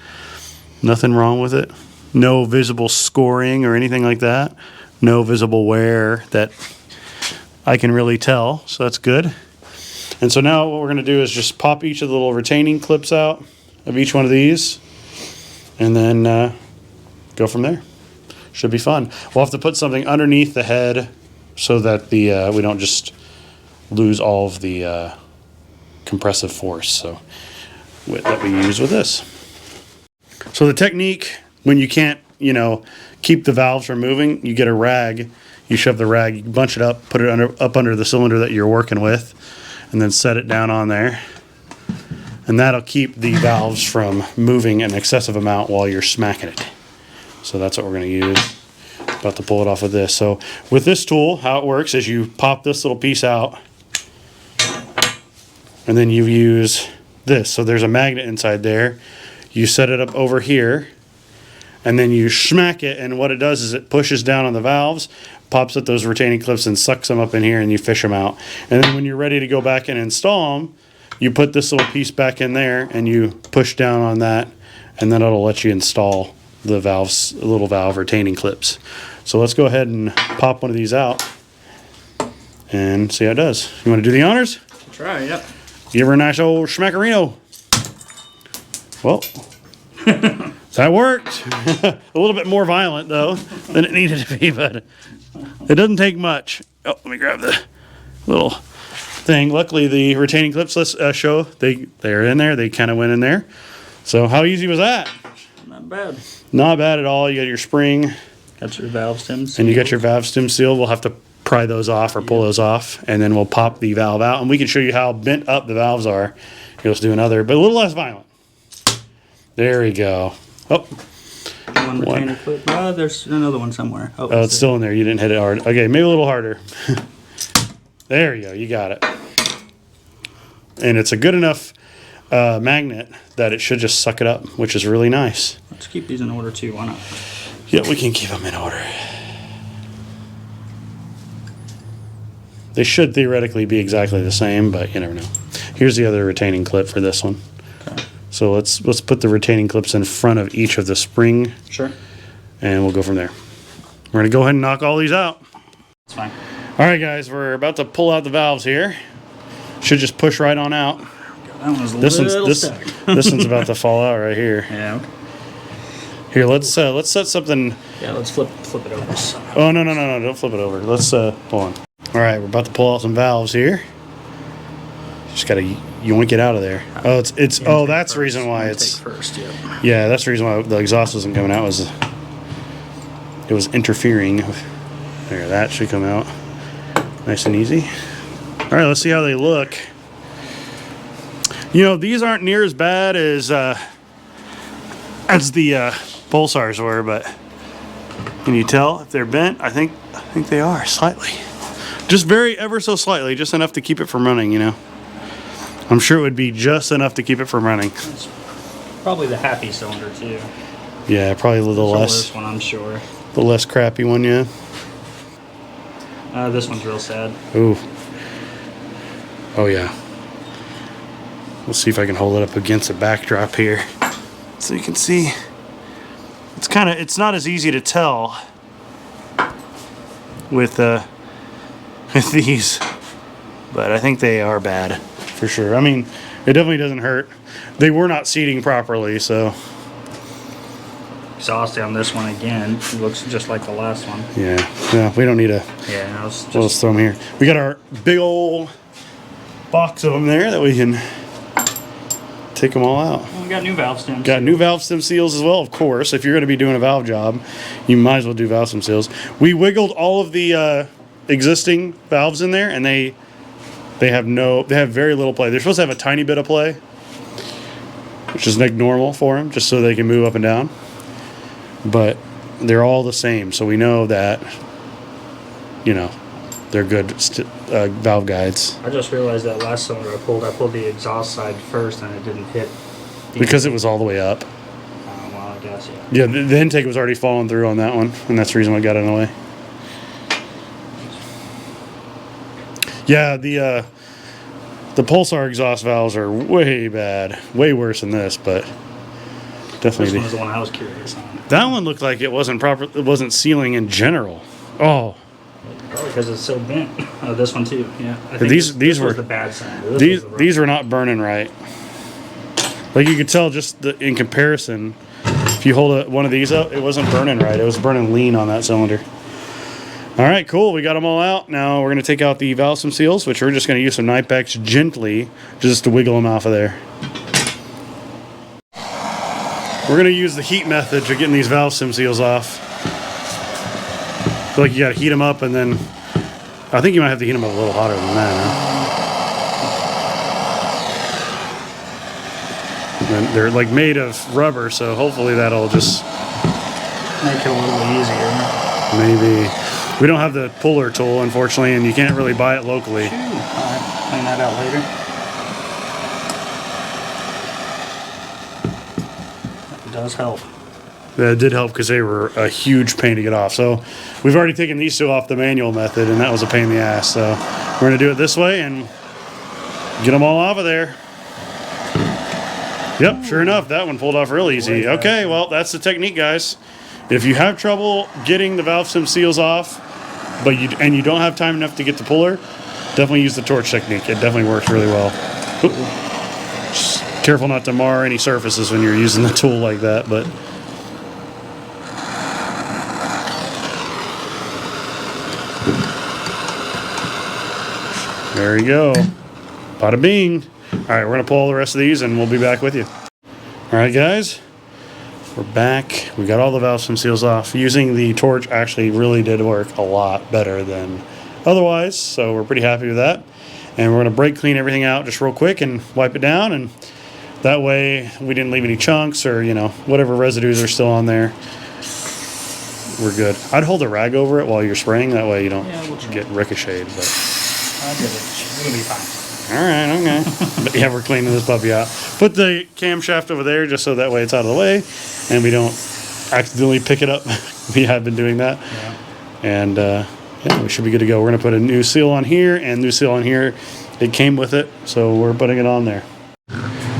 Nothing wrong with it. No visible scoring or anything like that. No visible wear that I can really tell, so that's good. And so now what we're going to do is just pop each of the little retaining clips out of each one of these, and then go from there. Should be fun. We'll have to put something underneath the head so that the we don't just lose all of the compressive force. So that we use with this. So the technique when you can't, keep the valves from moving, you get a rag. You shove the rag, you bunch it up, put it up under the cylinder that you're working with, and then set it down on there. And that'll keep the valves from moving an excessive amount while you're smacking it. So that's what we're going to use. About to pull it off with this. So with this tool, how it works is you pop this little piece out, and then you use this. So there's a magnet inside there. You set it up over here, and then you smack it, and what it does is it pushes down on the valves, pops at those retaining clips and sucks them up in here, and you fish them out. And then when you're ready to go back and install them, you put this little piece back in there and you push down on that, and then it'll let you install the valves, little valve retaining clips. So let's go ahead and pop one of these out and see how it does. You want to do the honors? Try, yep. Give her a nice old schmackarino. Well, that worked. A little bit more violent, though, than it needed to be, but it doesn't take much. Oh, let me grab the little thing. Luckily, the retaining clips, let's show, they're in there. They kind of went in there. So how easy was that? Not bad. Not bad at all. You got your spring. Got your valve stems. And you got your valve stem seal. We'll have to pry those off or pull those off, and then we'll pop the valve out. And we can show you how bent up the valves are. Here, let's do another, but a little less violent. There we go. Oh. One retainer clip. Oh, there's another one somewhere. Oh, it's still in there. You didn't hit it hard. Okay, maybe a little harder. There you go. You got it. And it's a good enough magnet that it should just suck it up, which is really nice. Let's keep these in order too. Why not? Yeah, we can keep them in order. They should theoretically be exactly the same, but you never know. Here's the other retaining clip for this one. Okay. So let's put the retaining clips in front of each of the spring. Sure. And we'll go from there. We're going to go ahead and knock all these out. That's fine. All right, guys, we're about to pull out the valves here. Should just push right on out. That one was a little stuck. This one's about to fall out right here. Yeah. Okay. Here, let's set something. Yeah, let's flip it over. Oh no, don't flip it over. Let's hold on. All right, we're about to pull out some valves here. Just gotta yoink it out of there. Oh, it's oh, that's the reason why it's first. Yep. Yeah, that's the reason why the exhaust wasn't coming out. It was interfering. There, that should come out nice and easy. All right, let's see how they look. These aren't near as bad as the pulsars were, but can you tell if they're bent? I think they are slightly. Just ever so slightly, just enough to keep it from running, I'm sure it would be just enough to keep it from running. It's probably the happy cylinder too. Yeah, probably a little less. This one, I'm sure. The less crappy one, yeah. This one's real sad. Ooh. Oh yeah. We'll see if I can hold it up against the backdrop here, so you can see. It's not as easy to tell with these, but I think they are bad for sure. I mean, it definitely doesn't hurt. They were not seating properly, so. Exhaust on this one again. It looks just like the last one. Yeah, we don't need a. Yeah, no, it's just. We'll just throw them here. We got our big old box of them there that we can take them all out. Well, we got new valve stems. Got new valve stem seals as well, of course. If you're going to be doing a valve job, you might as well do valve stem seals. We wiggled all of the existing valves in there, and they have very little play. They're supposed to have a tiny bit of play, which is like normal for them, just so they can move up and down. But they're all the same, so we know that, you know, they're good valve guides. I just realized that last cylinder I pulled the exhaust side first, and it didn't hit. Because it was all the way up. Well, I guess, yeah. Yeah, the intake was already falling through on that one, and that's the reason why I got it in the way. Yeah, the Pulsar exhaust valves are way bad. Way worse than this, but definitely. This one was the one I was curious on. That one looked like it wasn't proper. It wasn't sealing in general. Oh. Probably because it's so bent. Oh, this one too. Yeah. I think These this were was the bad side. These were not burning right. Like you could tell just in comparison. If you hold one of these up, it wasn't burning right. It was burning lean on that cylinder. All right, cool. We got them all out. Now we're going to take out the valve stem seals, which we're just going to use some knife packs gently just to wiggle them off of there. We're going to use the heat method to getting these valve stem seals off. I feel like you got to heat them up, and then I think you might have to heat them up a little hotter than that. Huh? And they're like made of rubber, so hopefully that'll just make it a little easier. Maybe. We don't have the puller tool, unfortunately, and you can't really buy it locally. All right, clean that out later. It does help. That did help because they were a huge pain to get off. So we've already taken these two off the manual method, and that was a pain in the ass. So we're going to do it this way and get them all off of there. Yep, sure enough, that one pulled off real easy. Okay, well, that's the technique, guys. If you have trouble getting the valve stem seals off, but you don't have time enough to get the puller, definitely use the torch technique. It definitely works really well. Oop. Just careful not to mar any surfaces when you're using the tool like that, but there you go. Bada bing. All right, we're gonna pull all the rest of these and we'll be back with you. All right, guys, we're back. We got all the valve stem seals off. Using the torch actually really did work a lot better than otherwise, so we're pretty happy with that. And we're gonna brake clean everything out just real quick and wipe it down, and that way we didn't leave any chunks or, you know, whatever residues are still on there. We're good. I'd hold a rag over it while you're spraying, that way you don't get ricocheted. But I did it. It'll be fine. all right, okay. But yeah, we're cleaning this puppy out. Put the camshaft over there just so that way it's out of the way and we don't accidentally pick it up. We have been doing that. Yeah. And yeah, we should be good to go. We're going to put a new seal on here and new seal on here. It came with it, so we're putting it on there.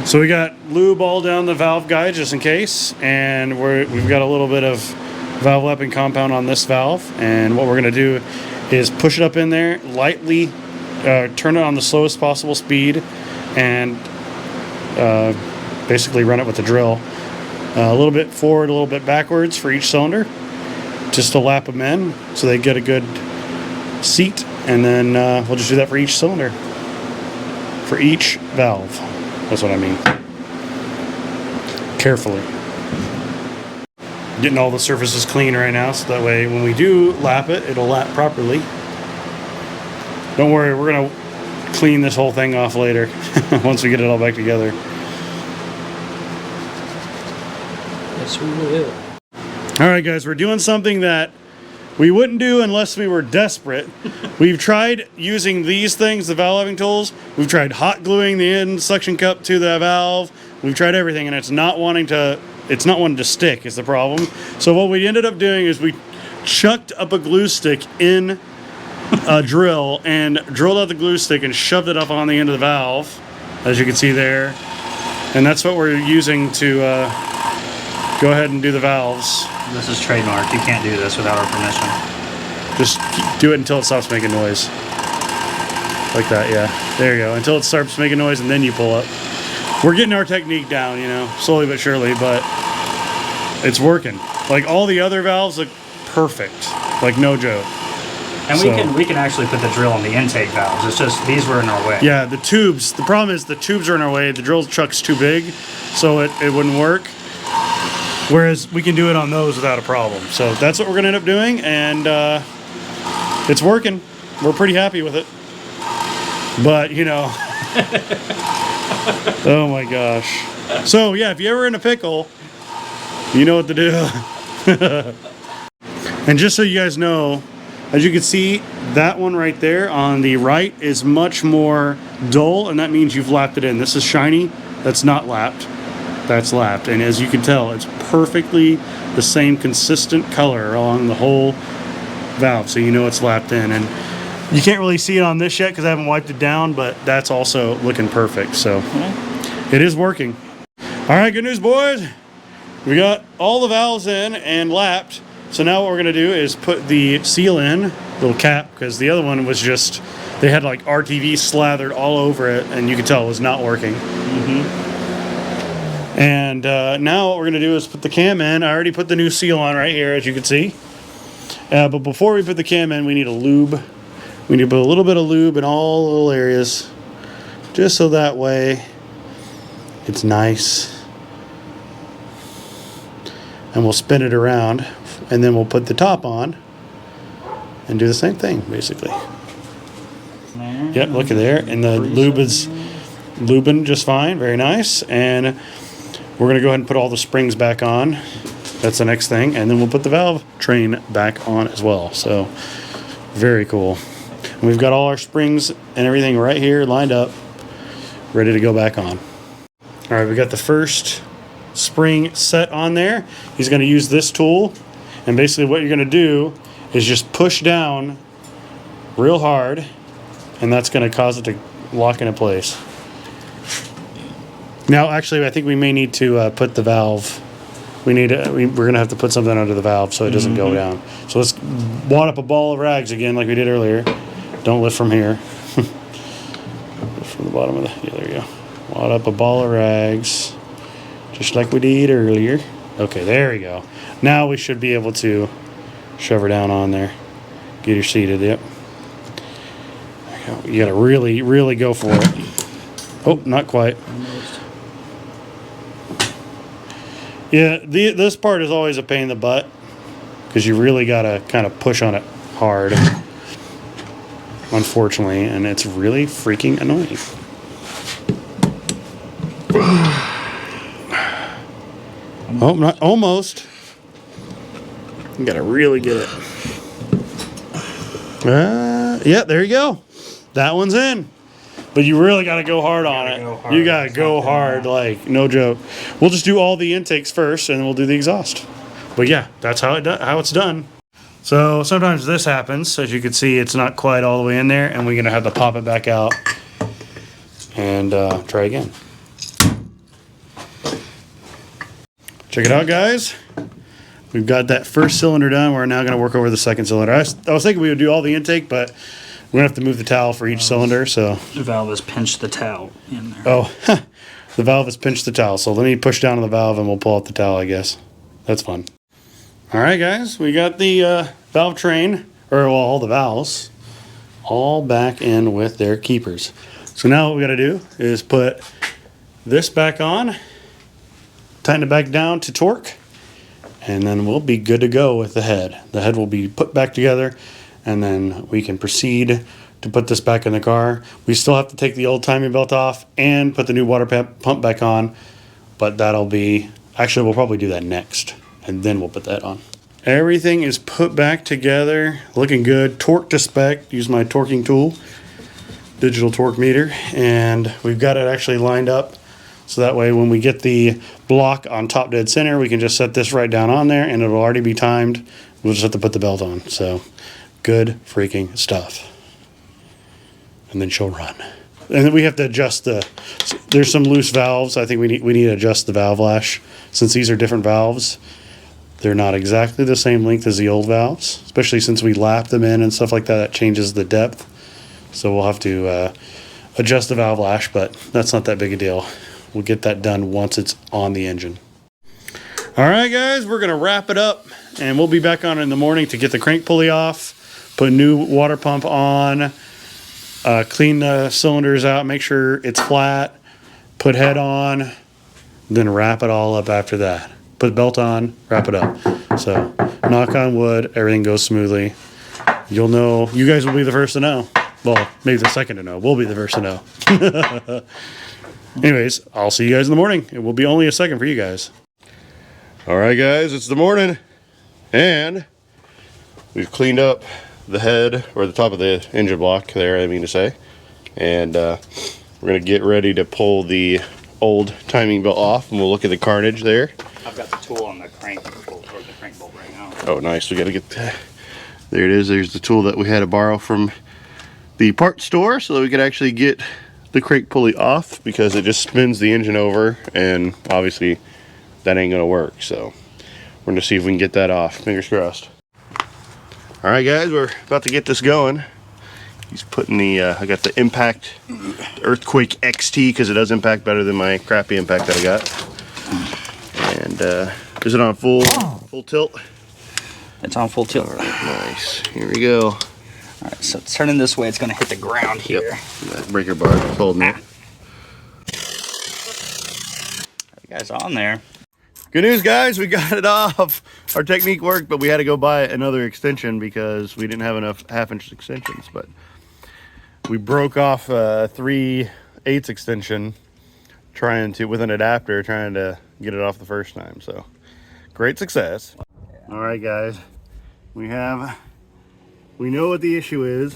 So we got lube all down the valve guide just in case, and we've got a little bit of valve lapping compound on this valve, and what we're going to do is push it up in there, lightly turn it on the slowest possible speed, and basically run it with the drill. A little bit forward, a little bit backwards for each cylinder, just to lap them in so they get a good seat, and then we'll just do that for each cylinder, for each valve. That's what I mean. Carefully. Getting all the surfaces clean right now, so that way when we do lap it, it'll lap properly. Don't worry, we're gonna clean this whole thing off later once we get it all back together. Yes, we will. All right, guys, we're doing something that we wouldn't do unless we were desperate. We've tried using these things, the valve having tools. We've tried hot gluing the end suction cup to the valve. We've tried everything, and it's not wanting to stick is the problem. So what we ended up doing is we chucked up a glue stick in a drill and drilled out the glue stick and shoved it up on the end of the valve, as you can see there. And that's what we're using to go ahead and do the valves. This is trademark. You can't do this without our permission. Just do it until it stops making noise. Like that, yeah. There you go. Until it starts making noise, and then you pull up. We're getting our technique down, you know, slowly but surely, but it's working. Like, all the other valves look perfect. Like, no joke. And we can actually put the drill on the intake valves. It's just these were in our way. Yeah, the tubes. The problem is the tubes are in our way. The drill chuck's too big, so it wouldn't work. Whereas we can do it on those without a problem. So that's what we're going to end up doing, and it's working. We're pretty happy with it. But, you know, oh my gosh. So, yeah, if you're ever in a pickle, you know what to do. And just so you guys know, as you can see, that one right there on the right is much more dull, and that means you've lapped it in. This is shiny. That's not lapped. That's lapped. And as you can tell, it's perfectly the same consistent color along the whole valve, so you know it's lapped in. And you can't really see it on this yet because I haven't wiped it down, but that's also looking perfect. So it is working. All right, good news, boys. We got all the valves in and lapped. So now what we're gonna do is put the seal in, little cap, because the other one was just, they had like RTV slathered all over it, and you could tell it was not working. And now what we're gonna do is put the cam in. I already put the new seal on right here, as you can see. But before we put the cam in, we need a lube. We need to put a little bit of lube in all the little areas, just so that way it's nice. And we'll spin it around, and then we'll put the top on and do the same thing, basically. Yep, look at there. And the lube is lubing just fine. Very nice. And we're going to go ahead and put all the springs back on. That's the next thing. And then we'll put the valve train back on as well. So, very cool. And we've got all our springs and everything right here lined up, ready to go back on. All right, we got the first spring set on there. He's going to use this tool, and basically what you're going to do is just push down real hard, and that's going to cause it to lock into place. Now actually I think we may need to put the valve, we're going to have to put something under the valve so it doesn't go down. So let's wad up a ball of rags again like we did earlier. Don't lift from here. Lift from the bottom of the, yeah, there you go. Wad up a ball of rags just like we did earlier. Okay, there we go. Now we should be able to shove her down on there. Get her seated, yep. There you go. You gotta really, really go for it. Oh, not quite. Yeah, this part is always a pain in the butt because you really gotta kind of push on it hard, unfortunately, and it's really freaking annoying. Oh, not almost. You gotta really get it. Yeah, there you go. That one's in. But you really gotta go hard on it. You gotta go hard, like no joke. We'll just do all the intakes first, and then we'll do the exhaust. But yeah, that's how it's done. So sometimes this happens. As you can see, it's not quite all the way in there, and we're gonna have to pop it back out and try again. Check it out, guys. We've got that first cylinder done. We're now going to work over the second cylinder. I was thinking we would do all the intake, but we're going to have to move the towel for each cylinder. So the valve has pinched the towel in there. Oh, the valve has pinched the towel. So let me push down on the valve and we'll pull out the towel, I guess. That's fun. All right, guys. We got the valve train, or well, all the valves, all back in with their keepers. So now what we got to do is put this back on, tighten it back down to torque, and then we'll be good to go with the head. The head will be put back together, and then we can proceed to put this back in the car. We still have to take the old timing belt off and put the new water pump back on, but that'll be, actually we'll probably do that next, and then we'll put that on. Everything is put back together, looking good. Torque to spec, use my torquing tool, digital torque meter, and we've got it actually lined up. So that way when we get the block on top dead center, we can just set this right down on there and it'll already be timed. We'll just have to put the belt on. So good freaking stuff. And then she'll run. And then we have to adjust there's some loose valves. I think we need to adjust the valve lash. Since these are different valves, they're not exactly the same length as the old valves, especially since we lap them in and stuff like that. That changes the depth. So we'll have to adjust the valve lash, but that's not that big a deal. We'll get that done once it's on the engine. All right, guys, we're gonna wrap it up and we'll be back on in the morning to get the crank pulley off, put a new water pump on, clean the cylinders out, make sure it's flat, put head on, then wrap it all up after that. Put belt on, wrap it up. So knock on wood, everything goes smoothly. You'll know, you guys will be the first to know. Well, maybe the second to know. We'll be the first to know. Anyways, I'll see you guys in the morning. It will be only a second for you guys. All right, guys, it's the morning. And we've cleaned up the head, or the top of the engine block there, I mean to say. And we're going to get ready to pull the old timing belt off, and we'll look at the carnage there. I've got the tool on the crank bolt, or the crank bolt right now. Oh, nice. We got to get that. There it is. There's the tool that we had to borrow from the parts store so that we could actually get the crank pulley off, because it just spins the engine over, and obviously that ain't gonna work. So we're gonna see if we can get that off. Fingers crossed. All right, guys, we're about to get this going. He's putting the I got the impact Earthquake XT, because it does impact better than my crappy impact that I got. And is it on full tilt? It's on full tilt. All right, nice. Here we go. All right, so turning this way, it's going to hit the ground here. Yep. That breaker bar is holding it. You guys on there. Good news, guys, we got it off. Our technique worked, but we had to go buy another extension because we didn't have enough 1/2-inch extensions. But we broke off a 3/8 extension with an adapter, trying to get it off the first time. So great success. All right, guys, we know what the issue is.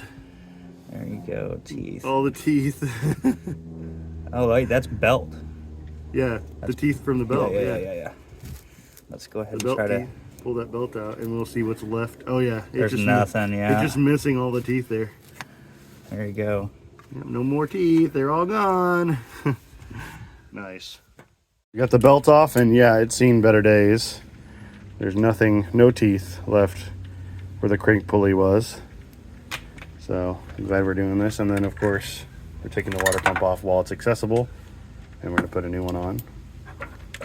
There you go, teeth. All the teeth. Oh, wait, that's belt. Yeah, the teeth from the belt. Yeah. Let's go ahead and try to pull that belt out, and we'll see what's left. Oh yeah, there's nothing. Yeah, it's just missing all the teeth there. There you go. Yep, no more teeth. They're all gone. Nice. We got the belt off, and yeah, it's seen better days. There's no teeth left where the crank pulley was. So I'm glad we're doing this. And then of course we're taking the water pump off while it's accessible, and we're going to put a new one on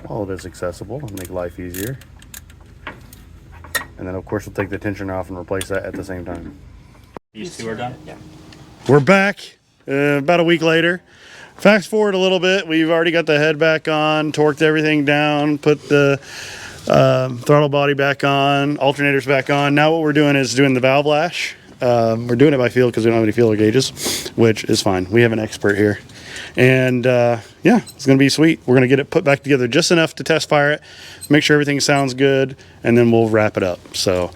while it is accessible and make life easier. And then of course we'll take the tensioner off and replace that at the same time. These two are done? Yeah. We're back about a week later. Fast forward a little bit, we've already got the head back on, torqued everything down, put the throttle body back on, alternators back on. Now what we're doing is doing the valve lash. We're doing it by feel because we don't have any feeler gauges, which is fine. We have an expert here. And yeah, it's going to be sweet. We're going to get it put back together just enough to test fire it, make sure everything sounds good, and then we'll wrap it up. So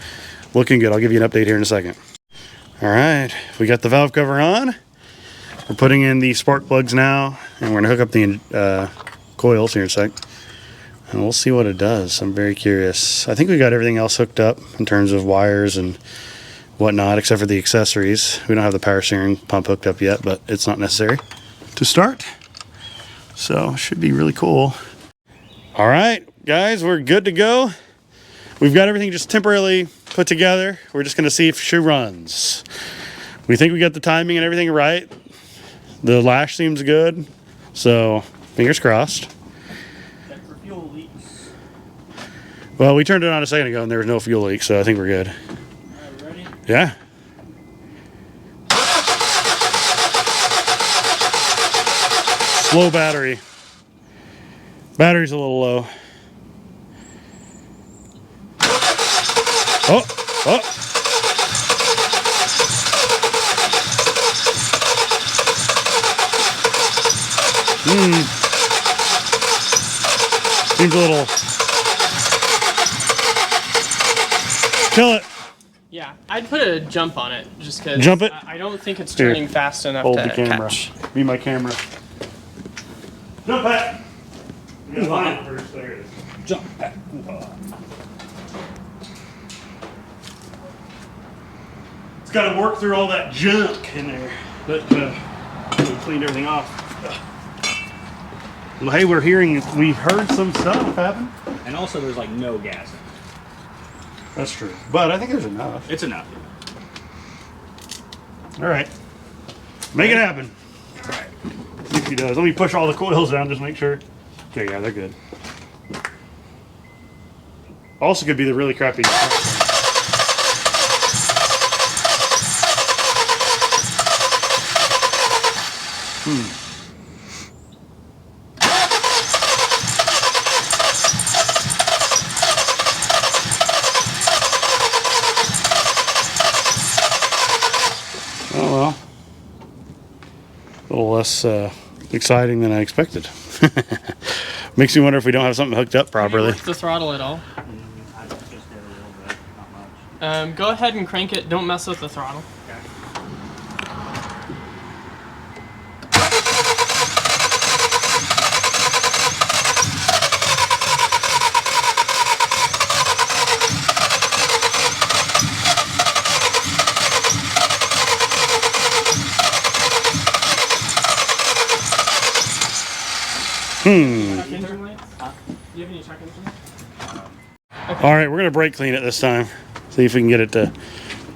looking good. I'll give you an update here in a second. All right, we got the valve cover on. We're putting in the spark plugs now, and we're going to hook up the coils here in a sec. And we'll see what it does. I'm very curious. I think we got everything else hooked up in terms of wires and whatnot, except for the accessories. We don't have the power steering pump hooked up yet, but it's not necessary to start. So should be really cool. All right, guys, we're good to go. We've got everything just temporarily put together. We're just going to see if she runs. We think we got the timing and everything right. The lash seems good, so fingers crossed. Check for fuel leaks. Well, we turned it on a second ago and there was no fuel leak, so I think we're good. All right, we ready? Yeah. Slow battery. Battery's a little low. Oh. Seems a little Kill it. Yeah, I'd put a jump on it just because. Jump it? I don't think it's Here. turning fast enough Hold to the camera. catch. Be my camera. Jump it. You gotta find it first. There it is. Jump back. It's got to work through all that junk in there. But we cleaned everything off. Well, hey, we heard some stuff happen. And also, there's like no gas in it. That's true. But I think there's enough. It's enough. All right. Make it happen. All right. See if he does. Let me push all the coils down, just make sure. Okay, yeah, they're good. Also could be the really crappy. Oh well. A little less exciting than I expected. Makes me wonder if we don't have something hooked up properly. Work the throttle at all. I just did a little bit, not much. Go ahead and crank it. Don't mess with the throttle. Check engine lights? Do you have any check engine lights? All right, we're gonna brake clean it this time. See if we can get it to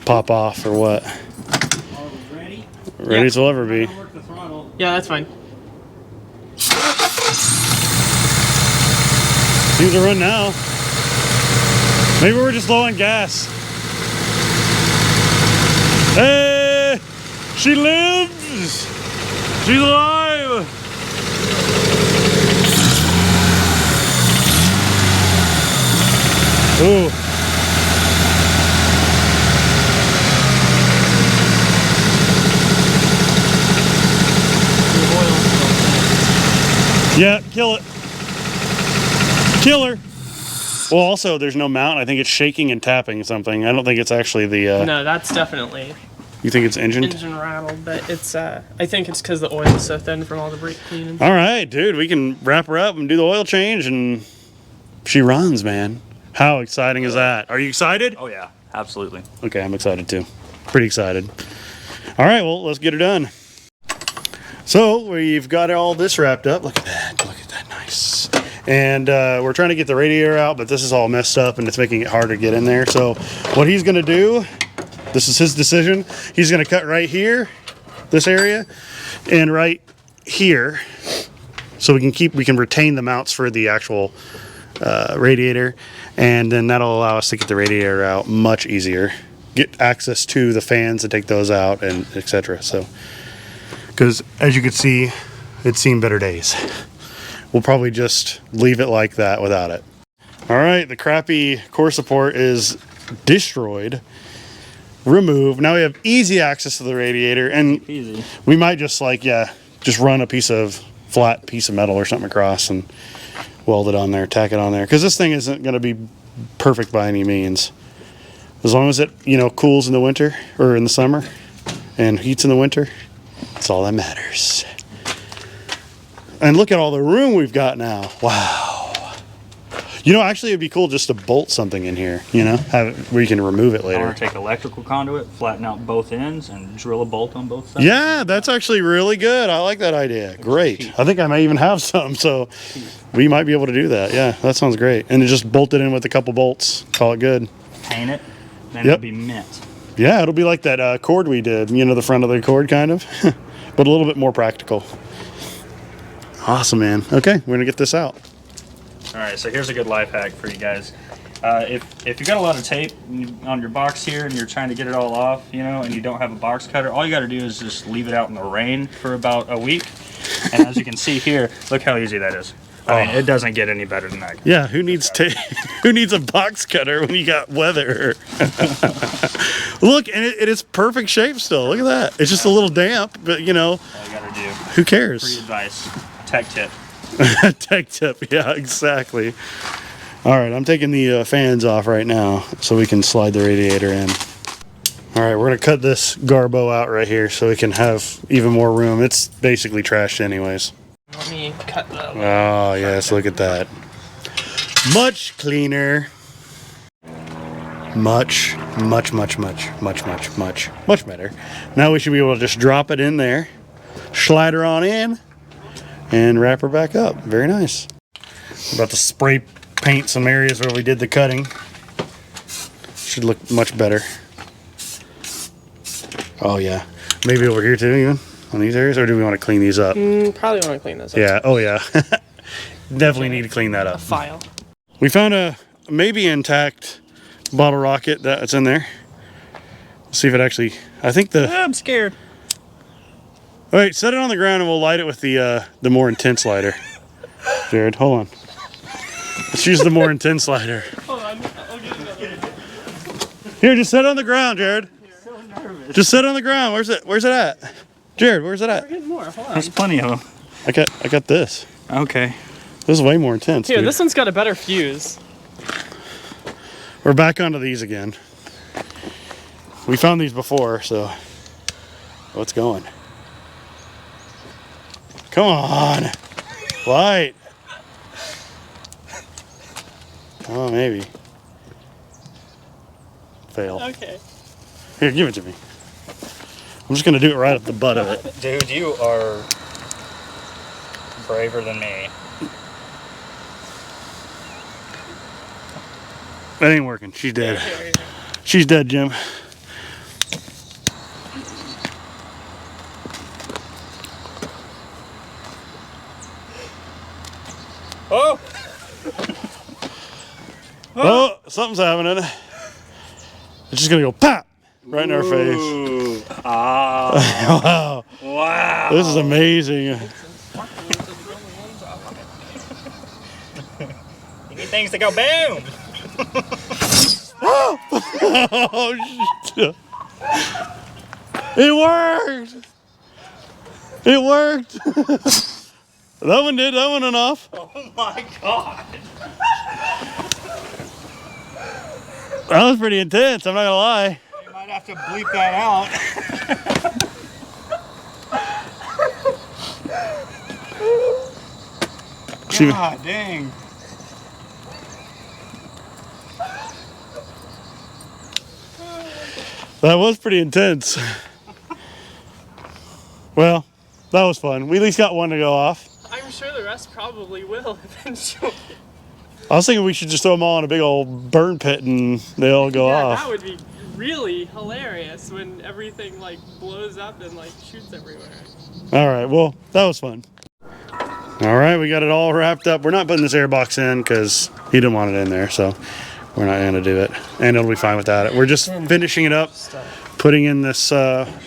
pop off or what. Are we ready? Ready as we'll ever be. Work the throttle. Yeah, that's fine. Seems to run now. Maybe we're just low on gas. Hey, she lives. She's alive. Ooh. Yeah, kill it. Kill her. Well, also, there's no mount. I think it's shaking and tapping something. I don't think it's actually the... No, that's definitely You think it's engined? engine rattled, but it's, I think it's because the oil is so thin from all the brake cleaning. All right, dude. We can wrap her up and do the oil change, and she runs, man. How exciting is that? Are you excited? Oh yeah, absolutely. Okay, I'm excited too. Pretty excited. All right, well, let's get her done. So we've got all this wrapped up. Look at that. Look at that. Nice. And we're trying to get the radiator out, but this is all messed up and it's making it hard to get in there. So what he's going to do, this is his decision. He's going to cut right here, this area, and right here. So we can retain the mounts for the actual radiator, and then that'll allow us to get the radiator out much easier, get access to the fans to take those out, and etc. So, because as you can see, it's seen better days. We'll probably just leave it like that without it. All right, the crappy core support is destroyed, removed. Now we have easy access to the radiator, and Easy. we might just just run a flat piece of metal or something across and weld it on there, tack it on there, because this thing isn't going to be perfect by any means. As long as it, cools in the winter or in the summer and heats in the winter, that's all that matters. And look at all the room we've got now. Wow. Actually it'd be cool just to bolt something in here, have it where you can remove it I later. want to take electrical conduit, flatten out both ends, and drill a bolt on both sides. Yeah, that's actually really good. I like that idea. Great. I think I may even have some, so we might be able to do that. Yeah, that sounds great. And just bolt it in with a couple bolts. Call it good. Paint it, then Yep. it'll be mint. Yeah, it'll be like that cord we did, the front of the cord kind of, but a little bit more practical. Awesome, man. Okay, we're going to get this out. All right, so here's a good life hack for you guys. If you got a lot of tape on your box here and you're trying to get it all off, and you don't have a box cutter, all you got to do is just leave it out in the rain for about a week. And as you can see here, look how easy that is. I mean, it doesn't get any better than that. Yeah, who needs who needs a box cutter when you got weather? Look, and it is perfect shape still. Look at that. It's just a little damp, but All you got to do. who Free cares? advice. Tech tip. Tech tip. Yeah, exactly. All right, I'm taking the fans off right now so we can slide the radiator in. All right, we're gonna cut this garbo out right here so we can have even more room. It's basically trashed anyways. Let me cut the... Oh yes, look at that. Much cleaner. Much better. Now we should be able to just drop it in there, slide her on in, and wrap her back up. Very nice. About to spray paint some areas where we did the cutting. Should look much better. Oh yeah, maybe over here too, even on these areas, or do we want to clean these up? Probably want to clean this up. Yeah. Oh yeah. Definitely need to clean that up. File. We found a maybe intact bottle rocket that's in there. Let's see if it actually. I think the. I'm scared. All right, set it on the ground and we'll light it with the more intense lighter. Jared, hold on. Let's use the more intense lighter. Hold on, I'll get another. Here, just set it on the ground, Jared. Just set it on the ground. Where's it? Where's it at? Jared, where's it at? We're getting more. Hold on. There's plenty of them. I got this. Okay. This is way more intense. Here, dude. this one's got a better fuse. We're back onto these again. We found these before, so let's going. Come on, light. Oh, maybe. Fail. Okay. Here, give it to me. I'm just gonna do it right up the butt of it. Dude, you are braver than me. That ain't working. She's dead. She's dead, Jim. Oh! Oh, something's happening. It's just gonna go pop right in our face. Ooh. Ah. Wow. Wow. This is amazing. You need things to go boom. Oh, shit. It worked. It worked. That one did. That one went off. Oh my god. That was pretty intense. I'm not gonna lie. You might have to bleep that out. God dang. That was pretty intense. Well, that was fun. We at least got one to go off. I'm sure the rest probably will eventually. I was thinking we should just throw them all in a big old burn pit and they all go Yeah, off. that would be really hilarious when everything like blows up and like shoots everywhere. All right, well, that was fun. All right, we got it all wrapped up. We're not putting this air box in because he didn't want it in there, so we're not going to do it. And it'll be fine without it. We're just finishing it up, putting in this power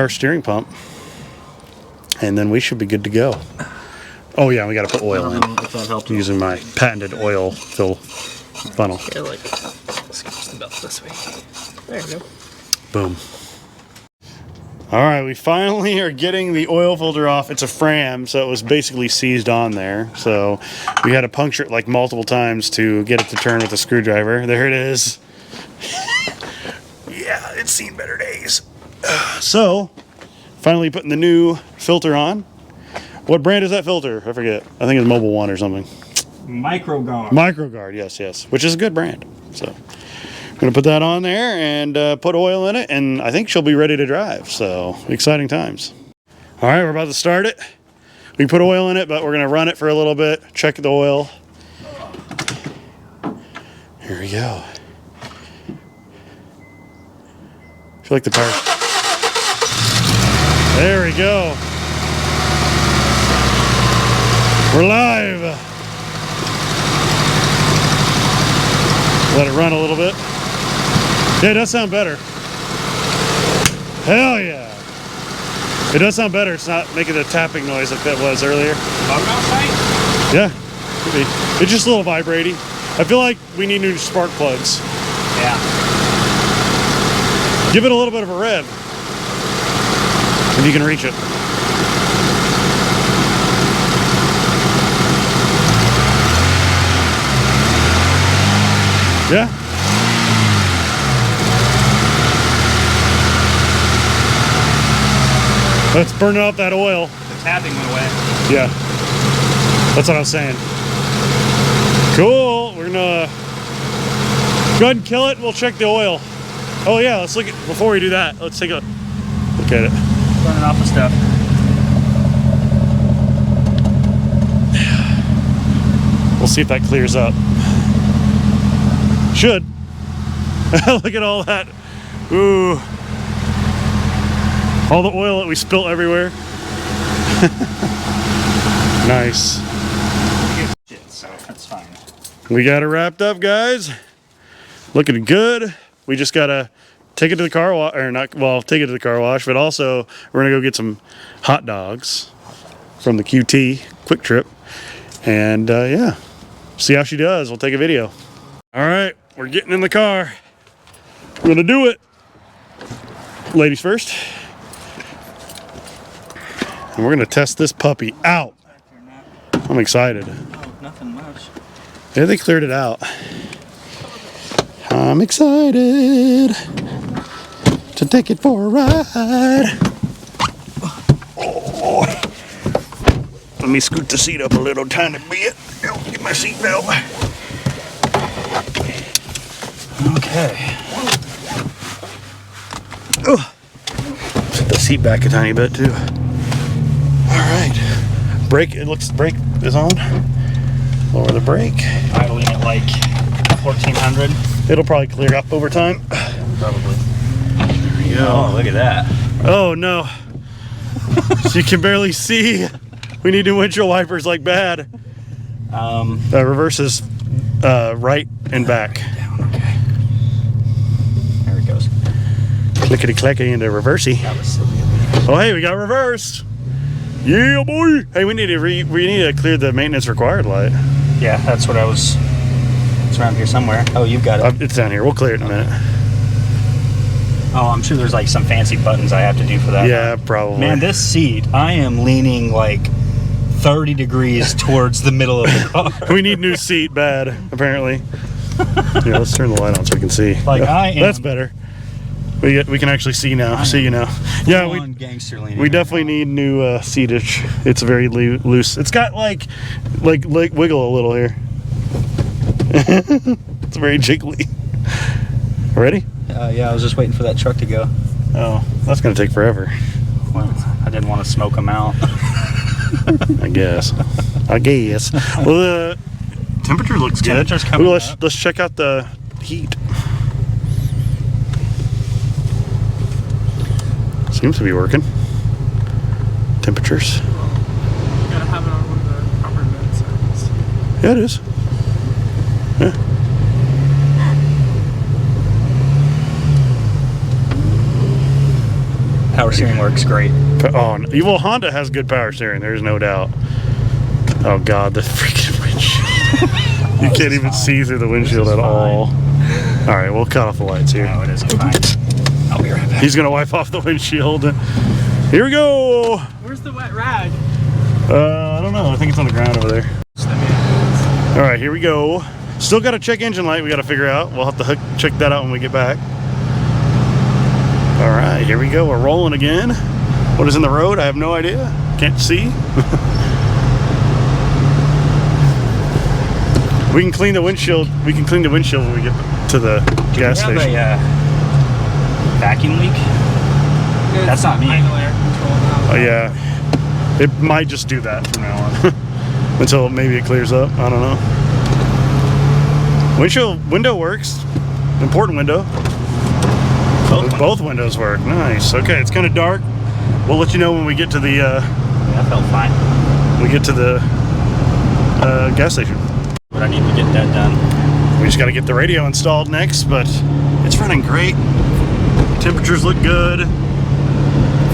steering pump, and then we should be good to go. Oh yeah, we got to put oil in. If that helped. Using my patented oil fill funnel. Here, like, scooch the belt this way. There you go. Boom. All right, we finally are getting the oil filter off. It's a Fram, so it was basically seized on there. So we had to puncture it like multiple times to get it to turn with a screwdriver. There it is. Yeah, it's seen better days. So, finally putting the new filter on. What brand is that filter? I forget. I think it's Mobile One or something. Microguard. Microguard, yes. Which is a good brand. So, I'm going to put that on there and put oil in it, and I think she'll be ready to drive. So, exciting times. All right, we're about to start it. We put oil in it, but we're going to run it for a little bit, check the oil. Here we go. I feel like the power. There we go. We're live. Let it run a little bit. Yeah, it does sound better. Hell yeah. It does sound better. It's not making the tapping noise like that was earlier. Yeah, could be. It's just a little vibrating. I feel like we need new spark plugs. Yeah. Give it a little bit of a rev. If you can reach it. Yeah. Let's burn out that oil. The tapping went away. Yeah. That's what I was saying. Cool. We're gonna go ahead and kill it. We'll check the oil. Oh yeah, let's look at, before we do that, let's take a look at it. Burning off the stuff. We'll see if that clears up. Should. Look at all that. Ooh. All the oil that we spilt everywhere. Nice. Shit, so that's fine. We got it wrapped up, guys. Looking good. We just gotta take it to the car wash, or not, well, take it to the car wash, but also we're gonna go get some hot dogs from the QT Quick Trip. And yeah, see how she does. We'll take a video. All right, we're getting in the car. We're gonna do it. Ladies first. And we're gonna test this puppy out. I'm excited. Oh, nothing much. Yeah, they cleared it out. I'm excited to take it for a ride. Oh. Let me scoot the seat up a little tiny bit. Get my seat belt. Okay. Oh. Set the seat back a tiny bit too. All right. Brake. It looks brake is on. Lower the brake. Idling at like 1400. It'll probably clear up over time. Probably. There we go. Oh, look at that. Oh no. So you can barely see. We need new windshield wipers like bad. Reverse is right and back. Down, okay. There it goes. Clickety clacky into reversey. That was silly. Oh hey, we got reversed. Yeah boy. Hey, we need to clear the maintenance required light. Yeah, that's what I was. It's around here somewhere. Oh, you've got it. It's down here. We'll clear it in a minute. Oh, I'm sure there's like some fancy buttons I have to do for that. Yeah, probably. Man, this seat, I am leaning like 30 degrees towards the middle of the car. We need new seat bad, apparently. Yeah, let's turn the light on so we can see. Like I am. That's better. We can actually see now. See you now. Yeah, Gangster leaning. we definitely need new seatage. It's very loose. It's got like wiggle a little here. It's very jiggly. Ready? Yeah, I was just waiting for that truck to go. Oh, that's gonna take forever. Well, I didn't want to smoke them out. I guess. Well, the temperature looks good. Temperature's coming up. Let's check out the heat. Seems to be working. Temperatures. You gotta have it on one of the proper vent settings. Yeah, it is. Yeah. Power steering works great. Oh, well, Honda has good power steering. There's no doubt. Oh God, the freaking windshield! You can't even see through the windshield at all. All right, we'll cut off the lights here. No, it isn't fine. I'll be right back. He's gonna wipe off the windshield. Here we go. Where's the wet rag? I don't know. I think it's on the ground over there. All right, here we go. Still got a check engine light we got to figure out. We'll have to check that out when we get back. All right, here we go. We're rolling again. What is in the road? I have no idea. Can't see. We can clean the windshield. We can clean the windshield when we get to the gas Do we station. have a vacuum leak? That's not me. Idle air control now. Oh yeah, it might just do that from now on until maybe it clears up. I don't know. Window works. Important window. Both windows work. Nice. Okay, it's kind of dark. We'll let you know when we get to the. That felt fine. We get to the gas station. But I need to get that done. We just got to get the radio installed next, but it's running great. Temperatures look good.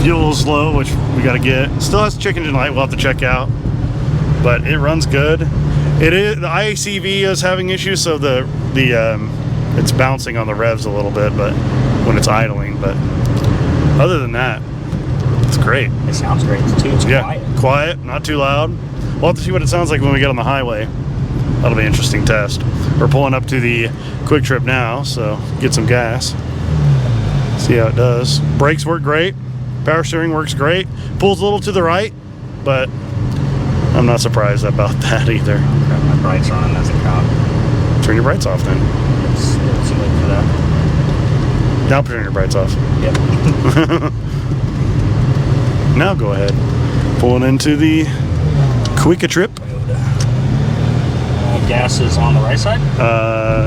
Fuel's low, which we got to get. Still has check engine light. We'll have to check out, but it runs good. It is the IACV is having issues, so the it's bouncing on the revs a little bit, but when it's idling. But other than that, it's great. It sounds great too. It's quiet, not too loud. We'll have to see what it sounds like when we get on the highway. that'll be an interesting test. We're pulling up to the Quick Trip now, so get some gas. See how it does. Brakes work great. Power steering works great. Pulls a little to the right, but I'm not surprised about that either. Got my brights on as a cop. Turn your brights off then. It's too late for that. Now turn your brights off. Yep. Now go ahead. Pulling into the Quick Trip. Gas is on the right side?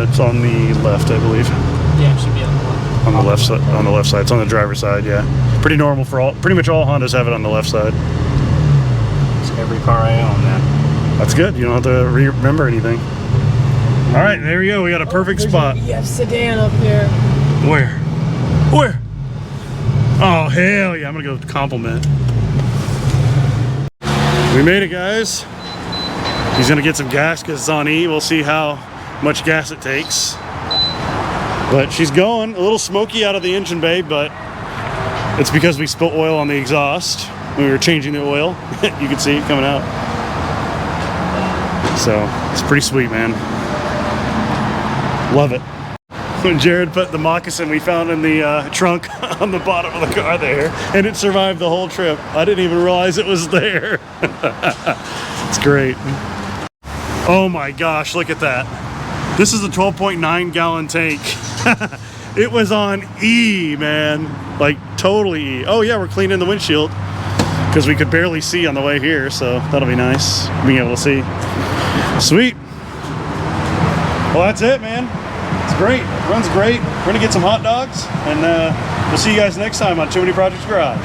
It's on the left, I believe. Yeah, it should be on the left. On the left side. On the left side. It's on the driver's side. Yeah. Pretty normal for all. Pretty much all Hondas have it on the left side. It's every car I own, man. That's good. You don't have to remember anything. All right, there we go. We got a perfect spot. You have sedan up here. Where? Where? Oh, hell yeah. I'm going to go compliment. We made it, guys. He's going to get some gas because it's on E. We'll see how much gas it takes. But she's going. A little smoky out of the engine bay, but it's because we spilled oil on the exhaust when we were changing the oil. You can see it coming out. So, it's pretty sweet, man. Love it. When Jared put the moccasin we found in the trunk on the bottom of the car there, and it survived the whole trip. I didn't even realize it was there. It's great. Oh my gosh, look at that. This is a 12.9 gallon tank. It was on E, man. Like totally E. Oh yeah, we're cleaning the windshield because we could barely see on the way here, so that'll be nice, being able to see. Sweet. Well, that's it, man. It's great. Runs great. We're gonna get some hot dogs, and we'll see you guys next time on Too Many Projects Garage.